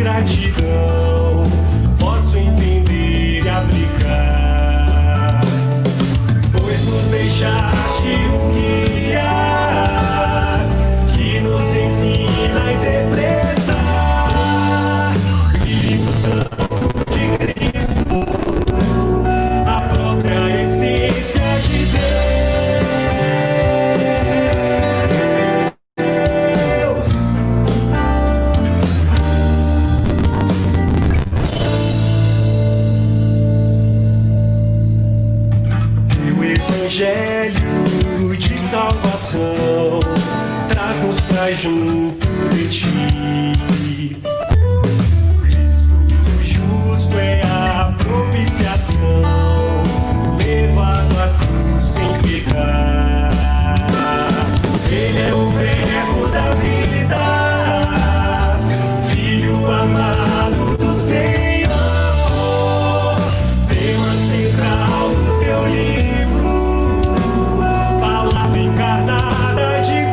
gratidão posso entender e aplicar, pois nos deixaste um guia que nos ensina a interpretar. Espírito Santo de Cristo, a própria essência de Deus. Evangelho de salvação traz-nos pra junto de ti. Cristo justo é a propiciação, levado à cruz sem pecar. Ele é o verbo da vida, filho amado do Senhor, tema central do teu livro. Encarnada de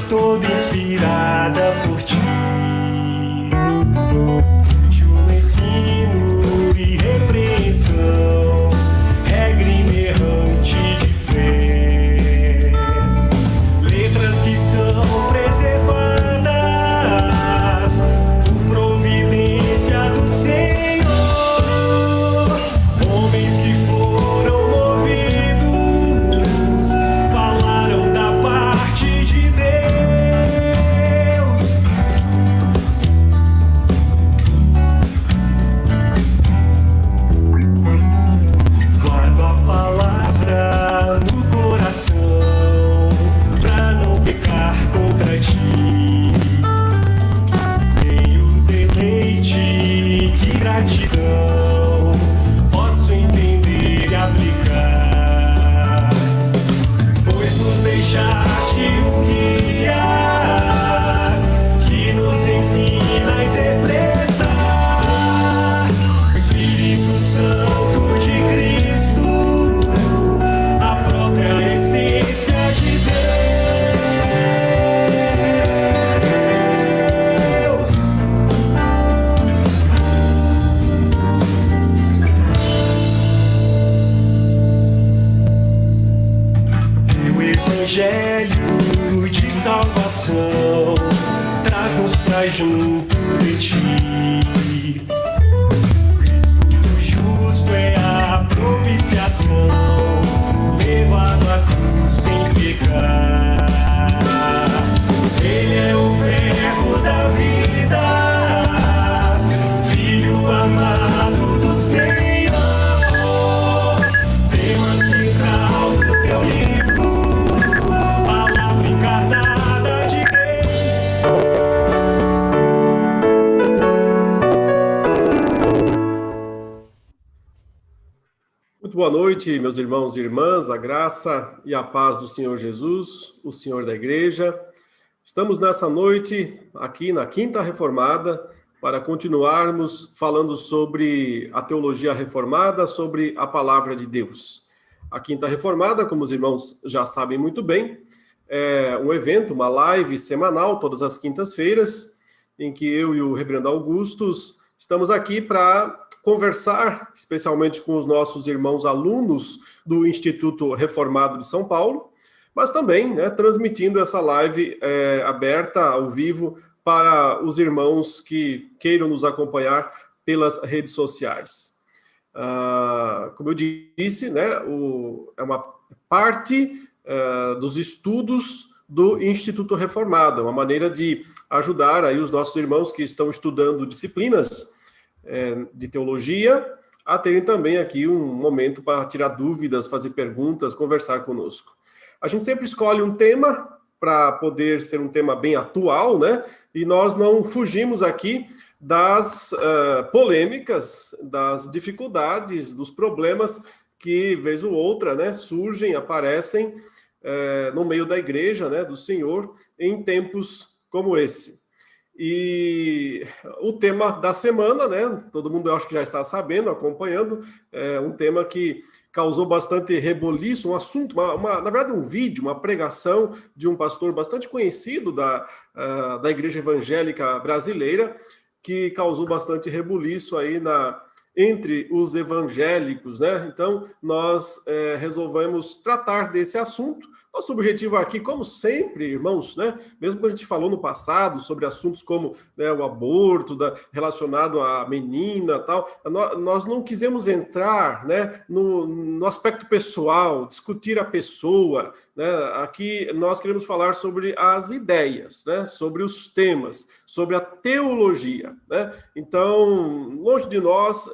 toda inspirada por ti, de um ensino e repreensão, regra inerrante de fé, letras que são preservadas por providência do Senhor, homens que foram movidos, falaram da parte de Deus. Guardo a palavra no coração pra não pecar contra ti. Tenho deleite, que gratidão posso entender e aplicar, pois nos deixaste um guia que nos ensina a interpretar. Espírito Santo de Cristo, a própria essência de Deus. Teu Evangelho de salvação traz-nos pra junto de ti. Cristo justo é a propiciação, levado à cruz sem pecar. Ele é o verbo da vida, filho amado do Senhor, tema central do teu livro, palavra encarnada de Muito boa noite, meus irmãos e irmãs, a graça e a paz do Senhor Jesus, o Senhor da Igreja. Estamos nessa noite, aqui na Quinta Reformada, para continuarmos falando sobre a teologia reformada, sobre a palavra de Deus. A Quinta Reformada, como os irmãos já sabem muito bem, é um evento, uma live semanal, todas as quintas-feiras, em que eu e o reverendo Augustus estamos aqui para conversar, especialmente com os nossos irmãos alunos do Instituto Reformado de São Paulo, mas também, transmitindo essa live aberta, ao vivo, para os irmãos que queiram nos acompanhar pelas redes sociais. Como eu disse, é uma parte dos estudos do Instituto Reformado, uma maneira de ajudar aí os nossos irmãos que estão estudando disciplinas de teologia, a terem também aqui um momento para tirar dúvidas, fazer perguntas, conversar conosco. A gente sempre escolhe um tema para poder ser um tema bem atual, né? E nós não fugimos aqui das polêmicas, das dificuldades, dos problemas que, vez ou outra, né, surgem, aparecem no meio da igreja, né, do Senhor, em tempos como esse. E o tema da semana, né, todo mundo acho que já está sabendo, acompanhando, é um tema que causou bastante reboliço, um assunto, na verdade um vídeo, uma pregação de um pastor bastante conhecido da igreja evangélica brasileira, que causou bastante rebuliço aí entre os evangélicos, né? Então, nós resolvemos tratar desse assunto. Nosso objetivo aqui, como sempre, irmãos, né? Mesmo que a gente falou no passado sobre assuntos como, né, o aborto, relacionado à menina, tal, nós não quisemos entrar, né, no aspecto pessoal, discutir a pessoa, né? Aqui nós queremos falar sobre as ideias, né? Sobre os temas, sobre a teologia, né? Então, longe de nós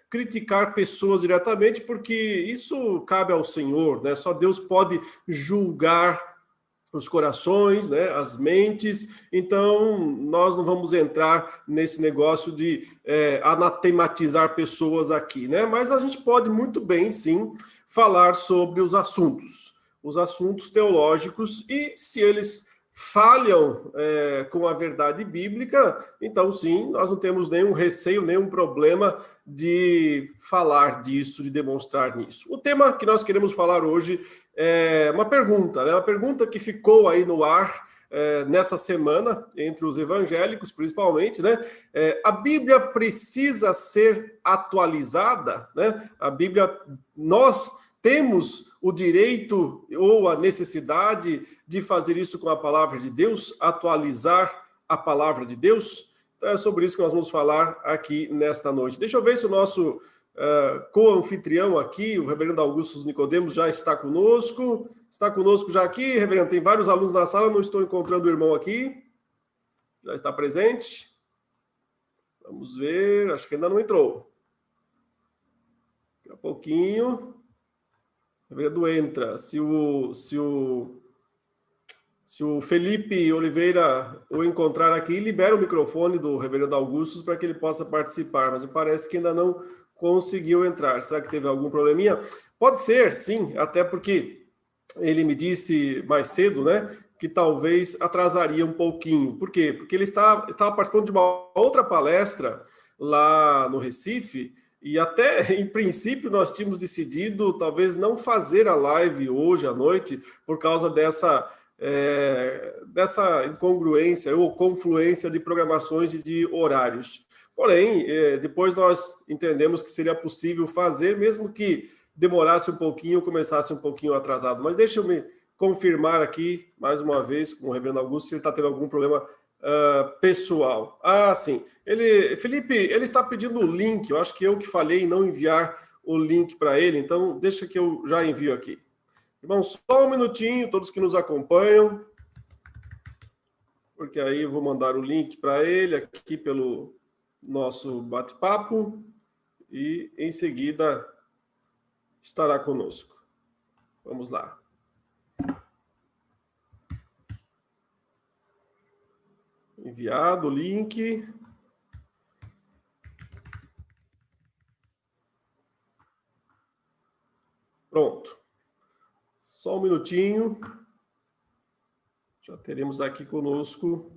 criticar pessoas diretamente, porque isso cabe ao Senhor, né? Só Deus pode julgar os corações, né? As mentes. Então, nós não vamos entrar nesse negócio de anatematizar pessoas aqui, né? Mas a gente pode muito bem, sim, falar sobre os assuntos teológicos, e se eles falham com a verdade bíblica, então sim, nós não temos nenhum receio, nenhum problema de falar disso, de demonstrar nisso. O tema que nós queremos falar hoje é uma pergunta, né? Uma pergunta que ficou aí no ar nessa semana, entre os evangélicos principalmente, né? A Bíblia precisa ser atualizada, né? A Bíblia, nós temos o direito ou a necessidade de fazer isso com a palavra de Deus, atualizar a palavra de Deus? Então é sobre isso que nós vamos falar aqui nesta noite. Deixa eu ver se o nosso co-anfitrião aqui, o reverendo Augusto Nicodemos, já está conosco. Está conosco já aqui, reverendo? Tem vários alunos na sala, não estou encontrando o irmão aqui. Já está presente? Vamos ver, acho que ainda não entrou. Daqui a pouquinho. Reverendo entra. Se o Felipe Oliveira o encontrar aqui, libera o microfone do reverendo Augusto para que ele possa participar, mas me parece que ainda não conseguiu entrar. Será que teve algum probleminha? Pode ser, sim, até porque ele me disse mais cedo, né, que talvez atrasaria um pouquinho. Por quê? Porque ele estava participando de uma outra palestra lá no Recife, e até, em princípio, nós tínhamos decidido talvez não fazer a live hoje à noite por causa dessa incongruência ou confluência de programações e de horários. Porém, depois nós entendemos que seria possível fazer, mesmo que demorasse um pouquinho, começasse um pouquinho atrasado. Mas deixa eu me confirmar aqui, mais uma vez, com o reverendo Augusto, se ele está tendo algum problema pessoal. Ah, sim. Felipe, ele está pedindo o link. Eu acho que eu que falei em não enviar o link para ele, então deixa que eu já envio aqui. Irmão, só um minutinho, todos que nos acompanham, porque aí eu vou mandar o link para ele aqui pelo nosso bate-papo e em seguida estará conosco. Vamos lá. Enviado o link. Pronto. Só um minutinho. Já teremos aqui conosco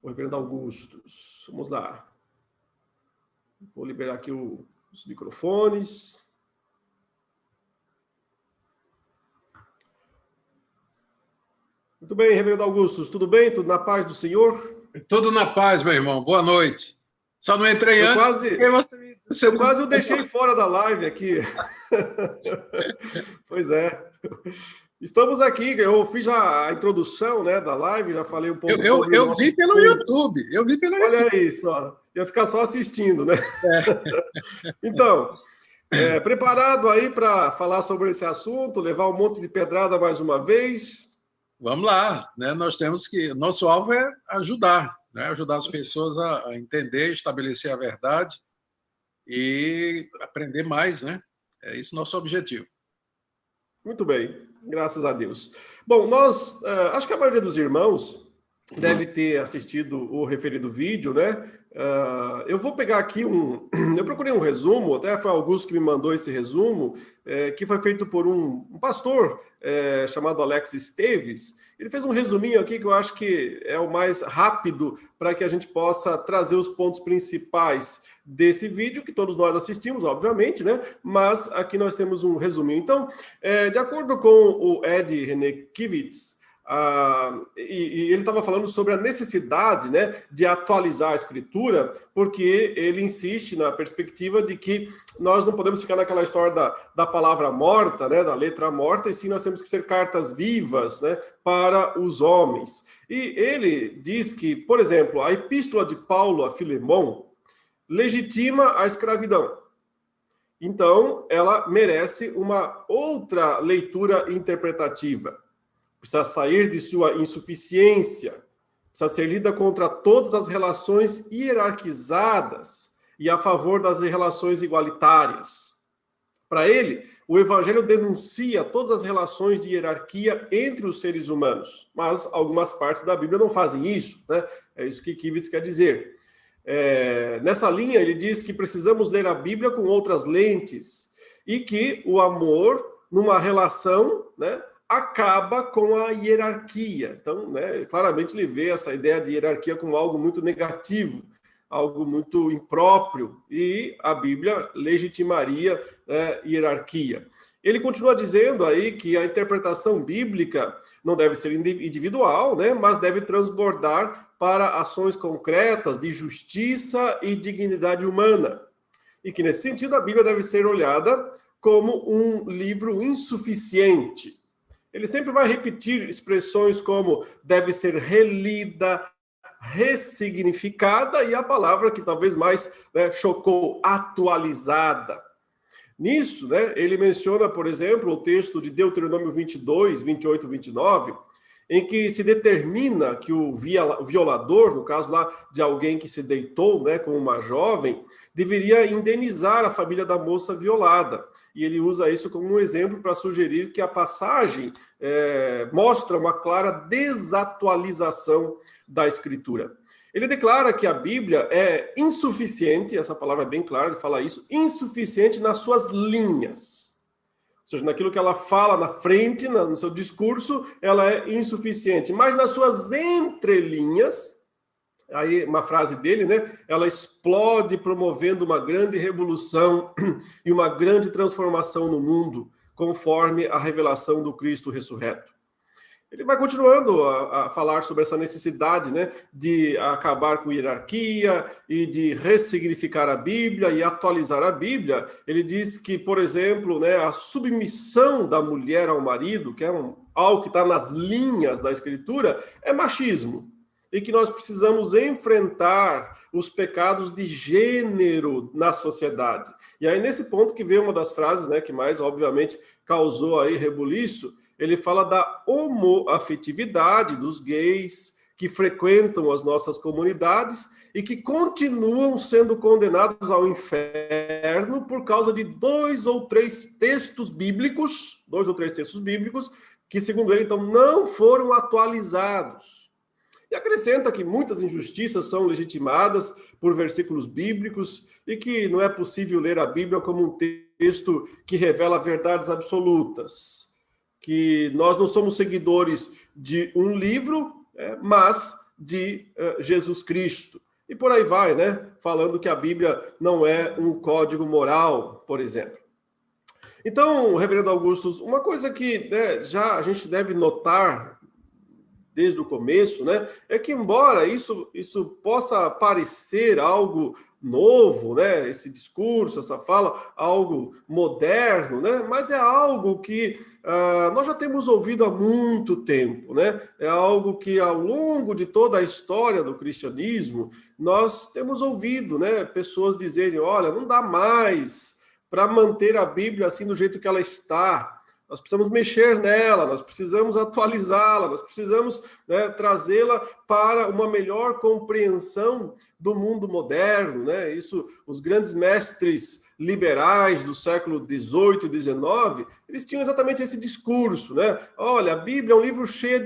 o reverendo Augustus. Vamos lá. Vou liberar aqui os microfones. Muito bem, reverendo Augustus, tudo bem? Tudo na paz do Senhor? Tudo na paz, meu irmão. Boa noite. Só não entrei antes. Eu quase o deixei fora da live aqui. Pois é. Estamos aqui, eu fiz já a introdução, né, da live, já falei um pouco sobre o nosso... vi pelo YouTube. Olha aí, só. Ia ficar só assistindo, né? Então, preparado aí para falar sobre esse assunto, levar um monte de pedrada mais uma vez? Vamos lá, né? Nós temos que... Nosso alvo é ajudar, né? Ajudar as pessoas a entender, estabelecer a verdade e aprender mais, né? É isso o nosso objetivo. Muito bem, graças a Deus. Bom, nós, acho que a maioria dos irmãos deve ter assistido o referido vídeo, né? Eu vou pegar aqui eu procurei um resumo, até foi Augusto que me mandou esse resumo, que foi feito por um pastor chamado Alex Esteves. Ele fez um resuminho aqui que eu acho que é o mais rápido para que a gente possa trazer os pontos principais desse vídeo, que todos nós assistimos, obviamente, né? Mas aqui nós temos um resuminho. Então, de acordo com o Ed Renekiewicz, e ele estava falando sobre a necessidade, né, de atualizar a escritura, porque ele insiste na perspectiva de que nós não podemos ficar naquela história da palavra morta, né, da letra morta, e sim nós temos que ser cartas vivas, né, para os homens. E ele diz que, por exemplo, a epístola de Paulo a Filemon legitima a escravidão. Então, ela merece uma outra leitura interpretativa. Precisa sair de sua insuficiência, precisa ser lida contra todas as relações hierarquizadas e a favor das relações igualitárias. Para ele, o Evangelho denuncia todas as relações de hierarquia entre os seres humanos, mas algumas partes da Bíblia não fazem isso, né? É isso que Kivitz quer dizer. Nessa linha, ele diz que precisamos ler a Bíblia com outras lentes e que o amor, numa relação, né, acaba com a hierarquia. Então, né, claramente ele vê essa ideia de hierarquia como algo muito negativo, algo muito impróprio, e a Bíblia legitimaria, né, hierarquia. Ele continua dizendo aí que a interpretação bíblica não deve ser individual, né, mas deve transbordar para ações concretas de justiça e dignidade humana. E que, nesse sentido, a Bíblia deve ser olhada como um livro insuficiente. Ele sempre vai repetir expressões como deve ser relida, ressignificada, e a palavra que talvez mais, né, chocou, atualizada. Nisso, né, ele menciona, por exemplo, o texto de Deuteronômio 22, 28 e 29, em que se determina que o violador, no caso lá de alguém que se deitou, né, com uma jovem, deveria indenizar a família da moça violada. E ele usa isso como um exemplo para sugerir que a passagem mostra uma clara desatualização da Escritura. Ele declara que a Bíblia é insuficiente, essa palavra é bem clara, ele fala isso, insuficiente nas suas linhas. Ou seja, naquilo que ela fala na frente, no seu discurso, ela é insuficiente. Mas nas suas entrelinhas, aí uma frase dele, né? Ela explode promovendo uma grande revolução e uma grande transformação no mundo, conforme a revelação do Cristo ressurreto. Ele vai continuando a falar sobre essa necessidade, né, de acabar com a hierarquia e de ressignificar a Bíblia e atualizar a Bíblia. Ele diz que, por exemplo, né, a submissão da mulher ao marido, que é algo que está nas linhas da Escritura, é machismo. E que nós precisamos enfrentar os pecados de gênero na sociedade. E aí, nesse ponto que vem uma das frases, né, que mais, obviamente, causou aí rebuliço, ele fala da homoafetividade dos gays que frequentam as nossas comunidades e que continuam sendo condenados ao inferno por causa de dois ou três textos bíblicos, que, segundo ele, então, não foram atualizados. E acrescenta que muitas injustiças são legitimadas por versículos bíblicos e que não é possível ler a Bíblia como um texto que revela verdades absolutas. Que nós não somos seguidores de um livro, mas de Jesus Cristo. E por aí vai, né? Falando que a Bíblia não é um código moral, por exemplo. Então, reverendo Augustus, uma coisa que, né, já a gente deve notar desde o começo, né, é que embora isso possa parecer algo novo, né, esse discurso, essa fala, algo moderno, né, mas é algo que nós já temos ouvido há muito tempo, né, é algo que ao longo de toda a história do cristianismo, nós temos ouvido, né, pessoas dizerem, olha, não dá mais para manter a Bíblia assim do jeito que ela está. Nós precisamos mexer nela, nós precisamos atualizá-la, nós precisamos, né, trazê-la para uma melhor compreensão do mundo moderno, né? Isso, os grandes mestres liberais do século XVIII e XIX, eles tinham exatamente esse discurso, né? Olha, a Bíblia é um livro cheio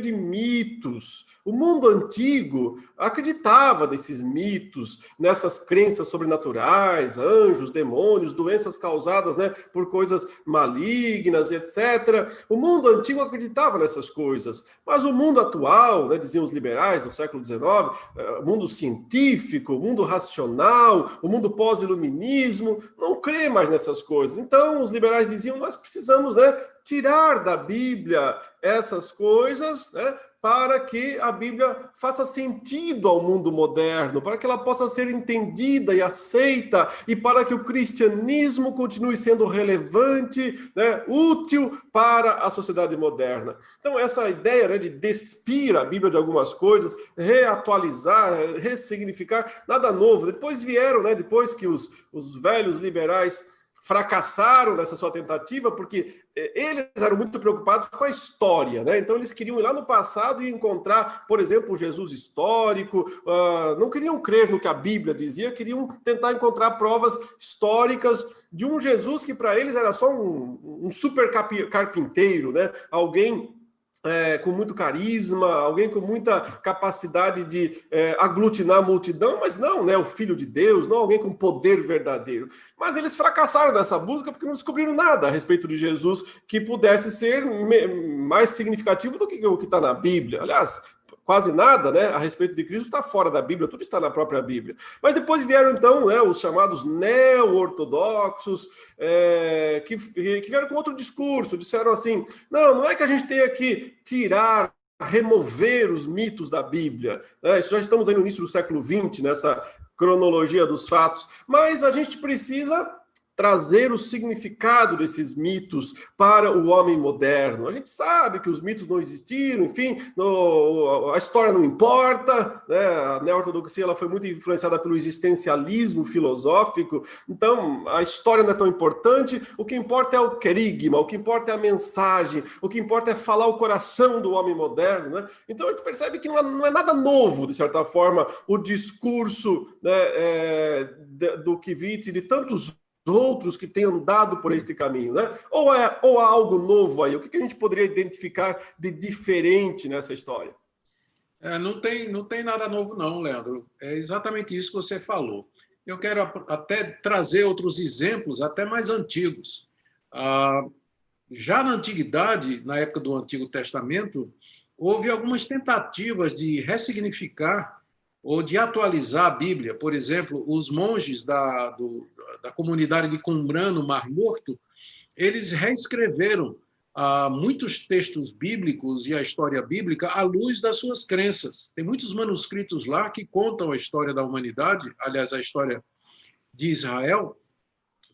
de mitos. O mundo antigo acreditava nesses mitos, nessas crenças sobrenaturais, anjos, demônios, doenças causadas, né, por coisas malignas, etc. O mundo antigo acreditava nessas coisas, mas o mundo atual, né, diziam os liberais do século XIX, o mundo científico, o mundo racional, o mundo pós-iluminismo, não crê mais nessas coisas. Então, os liberais diziam, nós precisamos, né, tirar da Bíblia essas coisas, né, para que a Bíblia faça sentido ao mundo moderno, para que ela possa ser entendida e aceita, e para que o cristianismo continue sendo relevante, né, útil para a sociedade moderna. Então, essa ideia, né, de despir a Bíblia de algumas coisas, reatualizar, ressignificar, nada novo. Depois vieram, né, depois que os velhos liberais fracassaram nessa sua tentativa, porque eles eram muito preocupados com a história, né? Então eles queriam ir lá no passado e encontrar, por exemplo, o Jesus histórico, não queriam crer no que a Bíblia dizia, queriam tentar encontrar provas históricas de um Jesus que para eles era só um super carpinteiro, né? Alguém com muito carisma, alguém com muita capacidade de aglutinar a multidão, mas não, né, o Filho de Deus, não alguém com poder verdadeiro. Mas eles fracassaram nessa busca porque não descobriram nada a respeito de Jesus que pudesse ser mais significativo do que o que está na Bíblia. Aliás, quase nada, né, a respeito de Cristo está fora da Bíblia, tudo está na própria Bíblia. Mas depois vieram, então, né, os chamados neo-ortodoxos, que vieram com outro discurso, disseram assim, não é que a gente tenha que tirar, remover os mitos da Bíblia, né? Isso já estamos aí no início do século XX, nessa cronologia dos fatos, mas a gente precisa trazer o significado desses mitos para o homem moderno. A gente sabe que os mitos não existiram, enfim, a história não importa, né? A neo-ortodoxia ela foi muito influenciada pelo existencialismo filosófico, então a história não é tão importante, o que importa é o querigma, o que importa é a mensagem, o que importa é falar o coração do homem moderno, né? Então a gente percebe que não é nada novo, de certa forma, o discurso, né, do Kivitz e de tantos outros que têm andado por este caminho, né? Ou há algo novo aí? O que a gente poderia identificar de diferente nessa história? Não tem nada novo não, Leandro. É exatamente isso que você falou. Eu quero até trazer outros exemplos, até mais antigos. Já na Antiguidade, na época do Antigo Testamento, houve algumas tentativas de ressignificar ou de atualizar a Bíblia. Por exemplo, os monges da comunidade de Qumran, no Mar Morto, eles reescreveram muitos textos bíblicos e a história bíblica à luz das suas crenças. Tem muitos manuscritos lá que contam a história da humanidade, aliás, a história de Israel,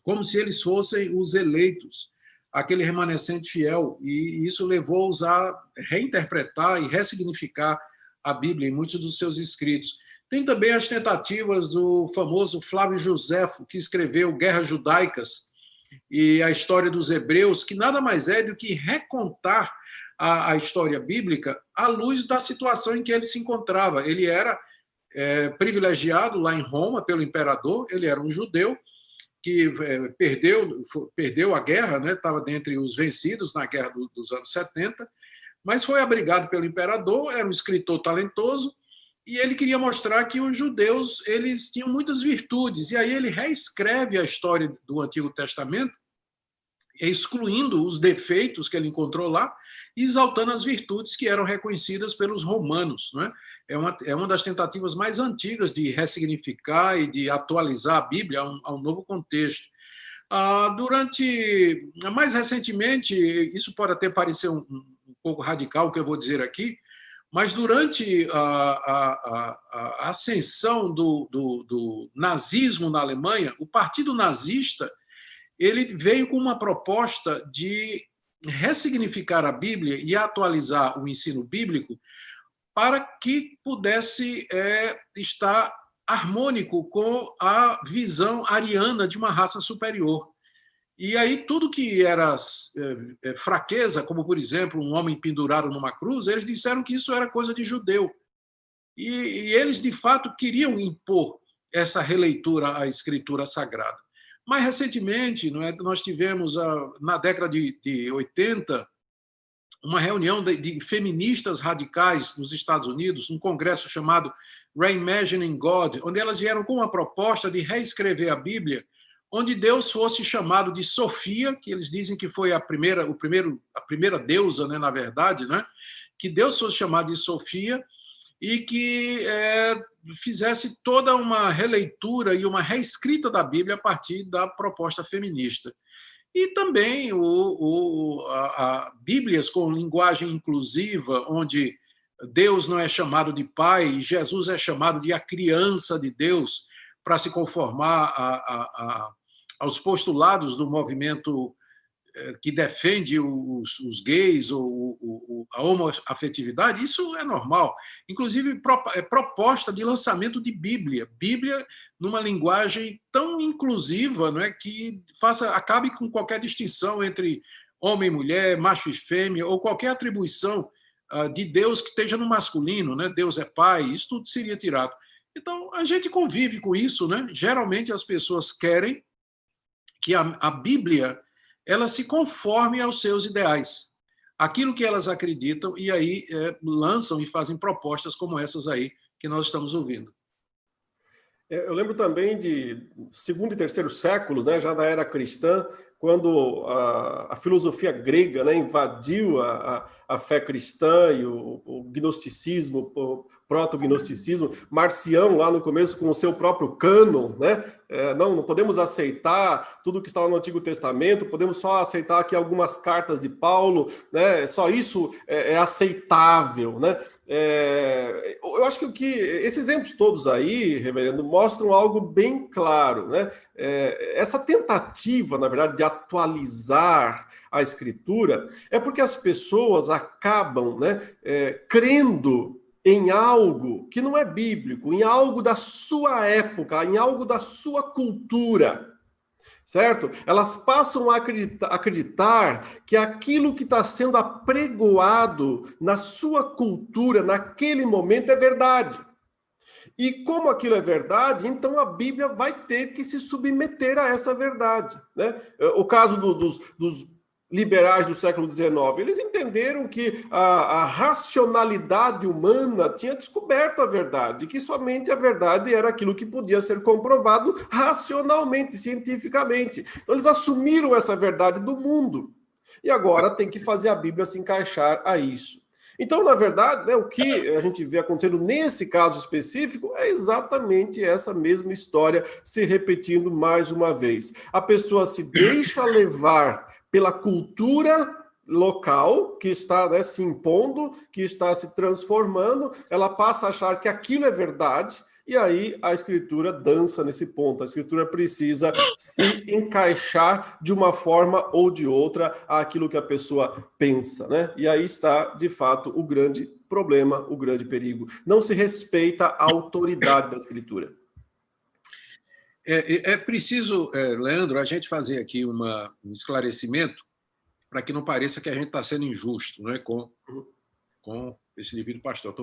como se eles fossem os eleitos, aquele remanescente fiel. E isso levou-os a reinterpretar e ressignificar a Bíblia em muitos dos seus escritos. Tem também as tentativas do famoso Flávio Joséfo, que escreveu Guerras Judaicas e a história dos hebreus, que nada mais é do que recontar a história bíblica à luz da situação em que ele se encontrava. Ele era privilegiado lá em Roma pelo imperador, ele era um judeu que perdeu a guerra, né? Estava dentre os vencidos na guerra dos anos 70, mas foi abrigado pelo imperador, era um escritor talentoso, e ele queria mostrar que os judeus eles tinham muitas virtudes. E aí ele reescreve a história do Antigo Testamento, excluindo os defeitos que ele encontrou lá e exaltando as virtudes que eram reconhecidas pelos romanos, né? É uma das tentativas mais antigas de ressignificar e de atualizar a Bíblia a um novo contexto. Mais recentemente, isso pode até parecer um pouco radical o que eu vou dizer aqui, mas durante a ascensão do nazismo na Alemanha, o Partido Nazista ele veio com uma proposta de ressignificar a Bíblia e atualizar o ensino bíblico para que pudesse estar harmônico com a visão ariana de uma raça superior. E aí tudo que era fraqueza, como, por exemplo, um homem pendurado numa cruz, eles disseram que isso era coisa de judeu. E eles, de fato, queriam impor essa releitura à Escritura Sagrada. Mais recentemente, não é, nós tivemos, na década de 80, uma reunião de feministas radicais nos Estados Unidos, um congresso chamado Reimagining God, onde elas vieram com uma proposta de reescrever a Bíblia, onde Deus fosse chamado de Sofia, que eles dizem que foi a primeira deusa, né, na verdade, né? Que Deus fosse chamado de Sofia e que fizesse toda uma releitura e uma reescrita da Bíblia a partir da proposta feminista. E também Bíblias com linguagem inclusiva, onde Deus não é chamado de pai e Jesus é chamado de a criança de Deus, para se conformar aos postulados do movimento que defende os gays ou a homoafetividade. Isso é normal. Inclusive, é proposta de lançamento de Bíblia numa linguagem tão inclusiva, não é, que acabe com qualquer distinção entre homem e mulher, macho e fêmea, ou qualquer atribuição de Deus que esteja no masculino, né? Deus é pai, isso tudo seria tirado. Então, a gente convive com isso, né? Geralmente as pessoas querem que a Bíblia ela se conforme aos seus ideais, aquilo que elas acreditam, e aí lançam e fazem propostas como essas aí que nós estamos ouvindo. Eu lembro também de segundo e terceiro séculos, né, já da era cristã, quando a filosofia grega, né, invadiu a fé cristã e o gnosticismo, o proto-gnosticismo, Marcião lá no começo com o seu próprio cânon, né? Não podemos aceitar tudo que está no Antigo Testamento, podemos só aceitar aqui algumas cartas de Paulo, né? Só isso é aceitável, né? Eu acho que esses exemplos todos aí, reverendo, mostram algo bem claro, né? Essa tentativa, na verdade, de atualizar a Escritura é porque as pessoas acabam, né, crendo em algo que não é bíblico, em algo da sua época, em algo da sua cultura, certo? Elas passam a acreditar que aquilo que está sendo apregoado na sua cultura, naquele momento, é verdade. E como aquilo é verdade, então a Bíblia vai ter que se submeter a essa verdade, né? O caso dos liberais do século XIX, eles entenderam que a racionalidade humana tinha descoberto a verdade, que somente a verdade era aquilo que podia ser comprovado racionalmente, cientificamente. Então eles assumiram essa verdade do mundo. E agora tem que fazer a Bíblia se encaixar a isso. Então, na verdade, né, o que a gente vê acontecendo nesse caso específico é exatamente essa mesma história se repetindo mais uma vez. A pessoa se deixa levar pela cultura local que está, né, se impondo, que está se transformando, ela passa a achar que aquilo é verdade, e aí a Escritura dança nesse ponto. A Escritura precisa se encaixar de uma forma ou de outra àquilo que a pessoa pensa, né? E aí está, de fato, o grande problema, o grande perigo. Não se respeita a autoridade da Escritura. É preciso, Leandro, a gente fazer aqui um esclarecimento para que não pareça que a gente está sendo injusto, não é, com esse devido pastor.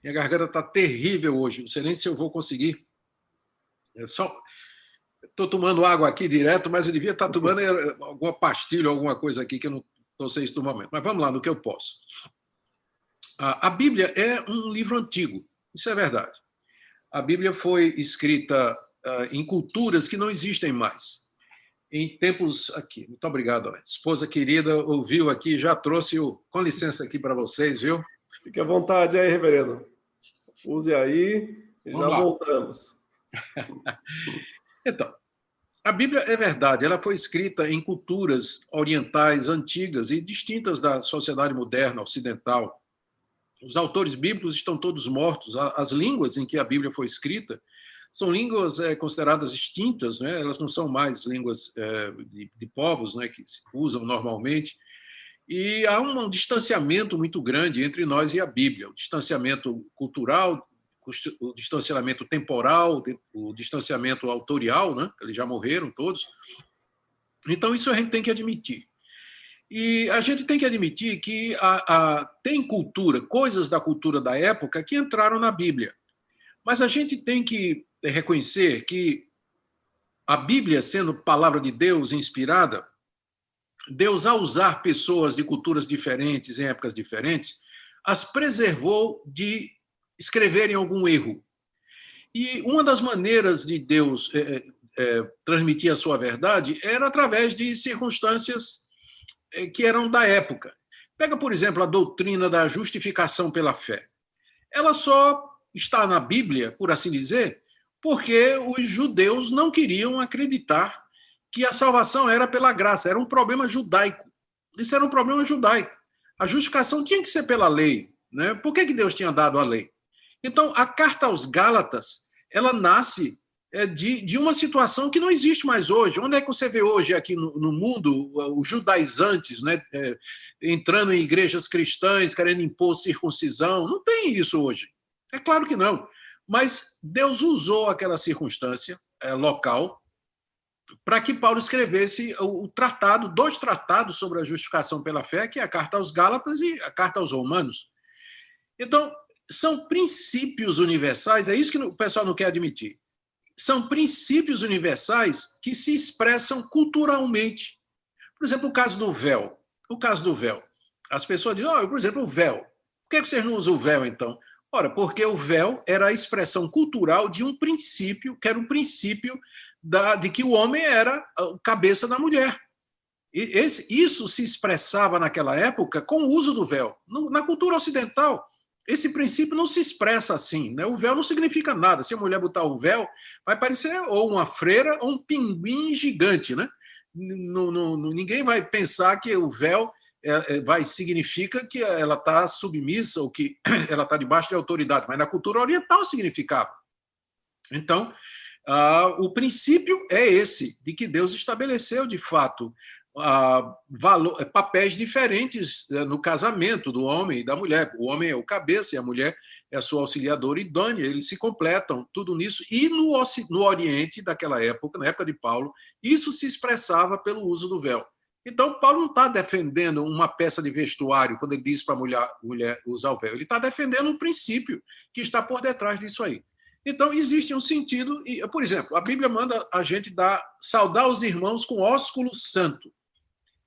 Minha garganta está terrível hoje, não sei nem se eu vou conseguir. Estou tomando água aqui direto, mas eu devia estar tomando alguma pastilha, alguma coisa aqui que eu não sei se no momento. Mas vamos lá, no que eu posso. A Bíblia é um livro antigo, isso é verdade. A Bíblia foi escrita em culturas que não existem mais. Em tempos aqui. Muito obrigado, esposa querida, ouviu aqui, já trouxe com licença aqui para vocês, viu? Fique à vontade aí, reverendo. Use aí e já voltamos. Então, a Bíblia é verdade, ela foi escrita em culturas orientais antigas e distintas da sociedade moderna, ocidental. Os autores bíblicos estão todos mortos. As línguas em que a Bíblia foi escrita são línguas consideradas extintas, né? Elas não são mais línguas de povos, né, que se usam normalmente. E há um distanciamento muito grande entre nós e a Bíblia. O distanciamento cultural, o distanciamento temporal, o distanciamento autorial, né? Eles já morreram todos. Então, isso a gente tem que admitir. E a gente tem que admitir que tem cultura, coisas da cultura da época que entraram na Bíblia. Mas a gente tem que reconhecer que a Bíblia, sendo palavra de Deus inspirada, Deus, ao usar pessoas de culturas diferentes, em épocas diferentes, as preservou de escreverem algum erro. E uma das maneiras de Deus transmitir a sua verdade era através de circunstâncias que eram da época. Pega, por exemplo, a doutrina da justificação pela fé. Ela só está na Bíblia, por assim dizer, porque os judeus não queriam acreditar que a salvação era pela graça, era um problema judaico. Isso era um problema judaico. A justificação tinha que ser pela lei, né? Por que Deus tinha dado a lei? Então, a carta aos Gálatas, ela nasce de uma situação que não existe mais hoje. Onde é que você vê hoje aqui no mundo os judaizantes, né, entrando em igrejas cristãs, querendo impor circuncisão? Não tem isso hoje. É claro que não. Mas Deus usou aquela circunstância local para que Paulo escrevesse o tratado, 2 tratados sobre a justificação pela fé, que é a carta aos Gálatas e a carta aos Romanos. Então, são princípios universais, é isso que o pessoal não quer admitir. São princípios universais que se expressam culturalmente. Por exemplo, o caso do véu. O caso do véu. As pessoas dizem, por exemplo, o véu. Por que vocês não usam o véu, então? Ora, porque o véu era a expressão cultural de um princípio, que era um princípio de que o homem era a cabeça da mulher. Isso se expressava naquela época com o uso do véu. Na cultura ocidental, esse princípio não se expressa assim, né? O véu não significa nada. Se a mulher botar o véu, vai parecer ou uma freira ou um pinguim gigante, né? Ninguém vai pensar que o véu significa que ela está submissa ou que ela está debaixo de autoridade, mas na cultura oriental significava. Então, o princípio é esse, de que Deus estabeleceu, de fato, papéis diferentes no casamento do homem e da mulher. O homem é o cabeça e a mulher é a sua auxiliadora idônea, eles se completam, tudo nisso. E no Oriente daquela época, na época de Paulo, isso se expressava pelo uso do véu. Então, Paulo não está defendendo uma peça de vestuário quando ele diz para a mulher usar o véu. Ele está defendendo o princípio que está por detrás disso aí. Então, existe um sentido... Por exemplo, a Bíblia manda a gente saudar os irmãos com ósculo santo.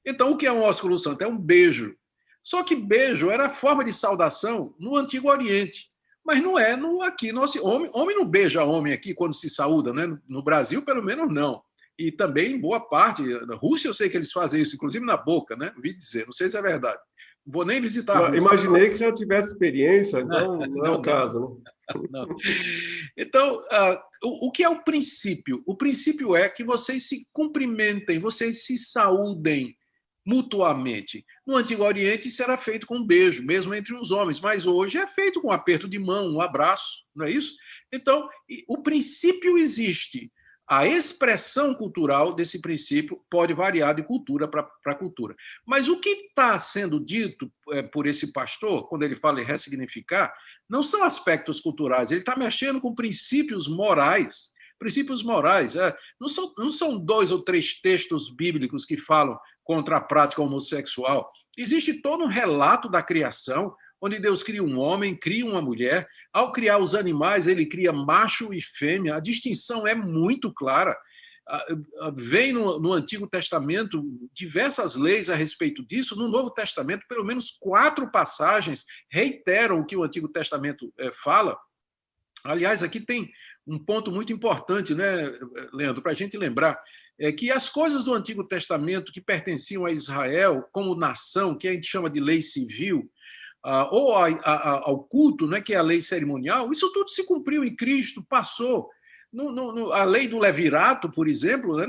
Então, o que é um ósculo santo? É um beijo. Só que beijo era a forma de saudação no Antigo Oriente. Mas não é aqui. Homem não beija homem aqui quando se saúda, né? No Brasil, pelo menos, não. E também, em boa parte, na Rússia eu sei que eles fazem isso, inclusive na boca, né? Ouvi dizer, não sei se é verdade. Não vou nem visitar a Rússia. Imaginei que já tivesse experiência, então não é o caso, né? Não. Então, o que é o princípio? O princípio é que vocês se cumprimentem, vocês se saúdem mutuamente. No Antigo Oriente isso era feito com um beijo, mesmo entre os homens, mas hoje é feito com um aperto de mão, um abraço, não é isso? Então, o princípio existe. A expressão cultural desse princípio pode variar de cultura para cultura. Mas o que está sendo dito por esse pastor, quando ele fala em ressignificar, não são aspectos culturais, ele está mexendo com princípios morais. Princípios morais. Não são 2 ou 3 textos bíblicos que falam contra a prática homossexual. Existe todo um relato da criação, onde Deus cria um homem, cria uma mulher. Ao criar os animais, ele cria macho e fêmea. A distinção é muito clara. Vem no Antigo Testamento diversas leis a respeito disso. No Novo Testamento, pelo menos 4 passagens reiteram o que o Antigo Testamento fala. Aliás, aqui tem um ponto muito importante, né, Leandro, para a gente lembrar, é que as coisas do Antigo Testamento que pertenciam a Israel como nação, que a gente chama de lei civil, ou ao culto, né, que é a lei cerimonial, isso tudo se cumpriu em Cristo, passou. A lei do levirato, por exemplo, né,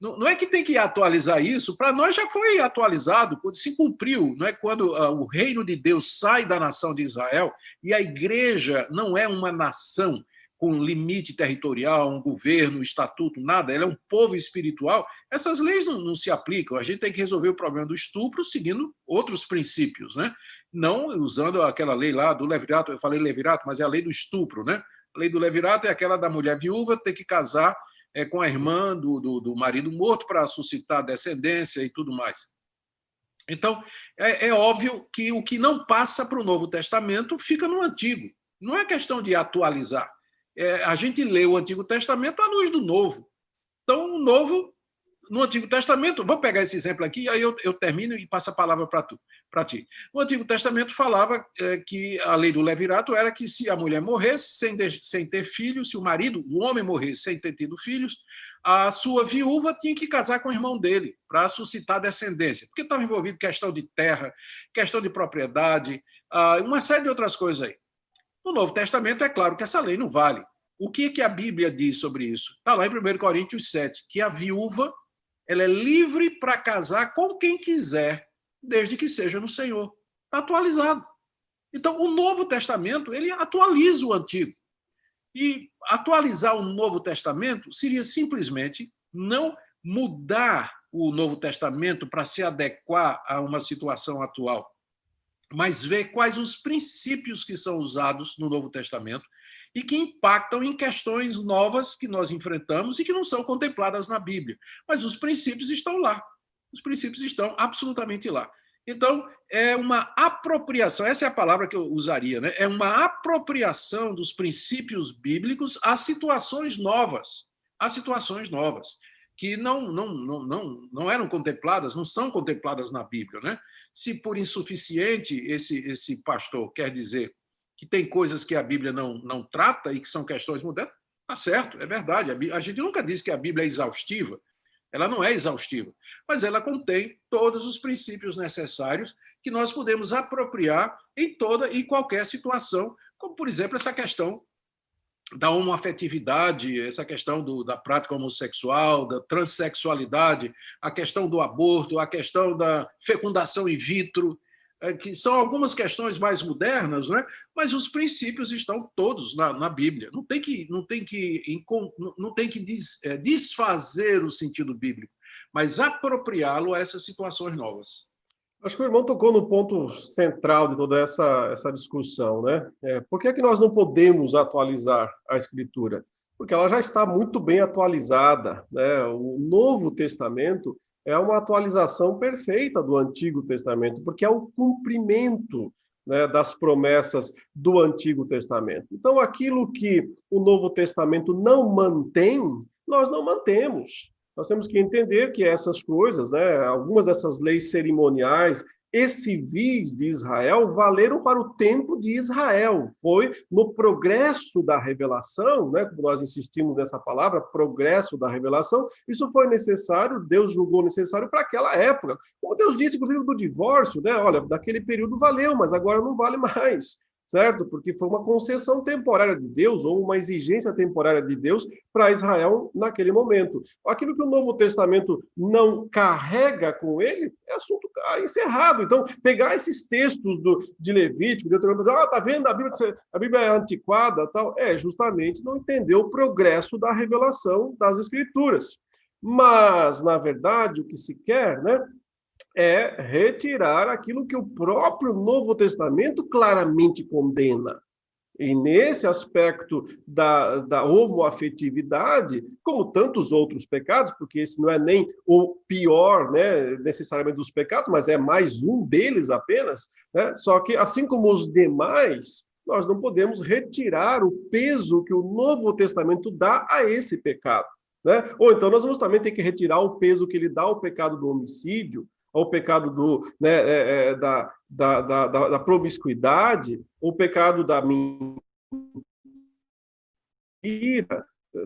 não é que tem que atualizar isso, para nós já foi atualizado, se cumpriu, não é? Quando o reino de Deus sai da nação de Israel, e a igreja não é uma nação com limite territorial, um governo, um estatuto, nada, ela é um povo espiritual, essas leis não se aplicam. A gente tem que resolver o problema do estupro seguindo outros princípios, né? Não usando aquela lei lá do levirato, eu falei levirato, mas é a lei do estupro, né? A lei do levirato é aquela da mulher viúva ter que casar com a irmã do marido morto para suscitar descendência e tudo mais. Então, é óbvio que o que não passa para o Novo Testamento fica no Antigo. Não é questão de atualizar. A gente lê o Antigo Testamento à luz do Novo. Então, no Antigo Testamento, vou pegar esse exemplo aqui, aí eu termino e passo a palavra para ti. No Antigo Testamento falava que a lei do levirato era que se a mulher morresse sem ter filhos, se o marido, o homem morresse sem ter tido filhos, a sua viúva tinha que casar com o irmão dele para suscitar descendência, porque estava envolvido questão de terra, questão de propriedade, uma série de outras coisas aí. No Novo Testamento, é claro que essa lei não vale. O que a Bíblia diz sobre isso? Está lá em 1 Coríntios 7, que a viúva ela é livre para casar com quem quiser, desde que seja no Senhor. Está atualizado. Então, o Novo Testamento, ele atualiza o Antigo. E atualizar o Novo Testamento seria simplesmente não mudar o Novo Testamento para se adequar a uma situação atual, mas ver quais os princípios que são usados no Novo Testamento e que impactam em questões novas que nós enfrentamos e que não são contempladas na Bíblia. Mas os princípios estão lá. Os princípios estão absolutamente lá. Então, é uma apropriação, essa é a palavra que eu usaria, né? É uma apropriação dos princípios bíblicos a situações novas, que não eram contempladas, não são contempladas na Bíblia, né? Se por insuficiente esse pastor quer dizer que tem coisas que a Bíblia não trata e que são questões modernas, tá certo, é verdade. A gente nunca diz que a Bíblia é exaustiva, ela não é exaustiva, mas ela contém todos os princípios necessários que nós podemos apropriar em toda e qualquer situação, como, por exemplo, essa questão da homoafetividade, essa questão da prática homossexual, da transexualidade, a questão do aborto, a questão da fecundação in vitro, que são algumas questões mais modernas, né? Mas os princípios estão todos na Bíblia. Não tem que desfazer o sentido bíblico, mas apropriá-lo a essas situações novas. Acho que o irmão tocou no ponto central de toda essa discussão, né? Por que nós não podemos atualizar a Escritura? Porque ela já está muito bem atualizada, né? O Novo Testamento é uma atualização perfeita do Antigo Testamento, porque é o cumprimento, né, das promessas do Antigo Testamento. Então, aquilo que o Novo Testamento não mantém, nós não mantemos. Nós temos que entender que essas coisas, né, algumas dessas leis cerimoniais e civis de Israel valeram para o tempo de Israel. Foi no progresso da revelação, né, como nós insistimos nessa palavra, progresso da revelação, isso foi necessário, Deus julgou necessário para aquela época. Como Deus disse, inclusive, do divórcio, né, olha, daquele período valeu, mas agora não vale mais. Certo? Porque foi uma concessão temporária de Deus ou uma exigência temporária de Deus para Israel naquele momento. Aquilo que o Novo Testamento não carrega com ele é assunto encerrado. Então, pegar esses textos de Levítico, de Deuteronômio, tá vendo? A Bíblia é antiquada, tal. É justamente não entender o progresso da revelação das Escrituras. Mas, na verdade, o que se quer, né, é retirar aquilo que o próprio Novo Testamento claramente condena. E nesse aspecto da homoafetividade, como tantos outros pecados, porque esse não é nem o pior, né, necessariamente dos pecados, mas é mais um deles apenas, né? Só que, assim como os demais, nós não podemos retirar o peso que o Novo Testamento dá a esse pecado, né? Ou então nós vamos também ter que retirar o peso que ele dá ao pecado do homicídio, ao pecado da promiscuidade, o pecado da mentira,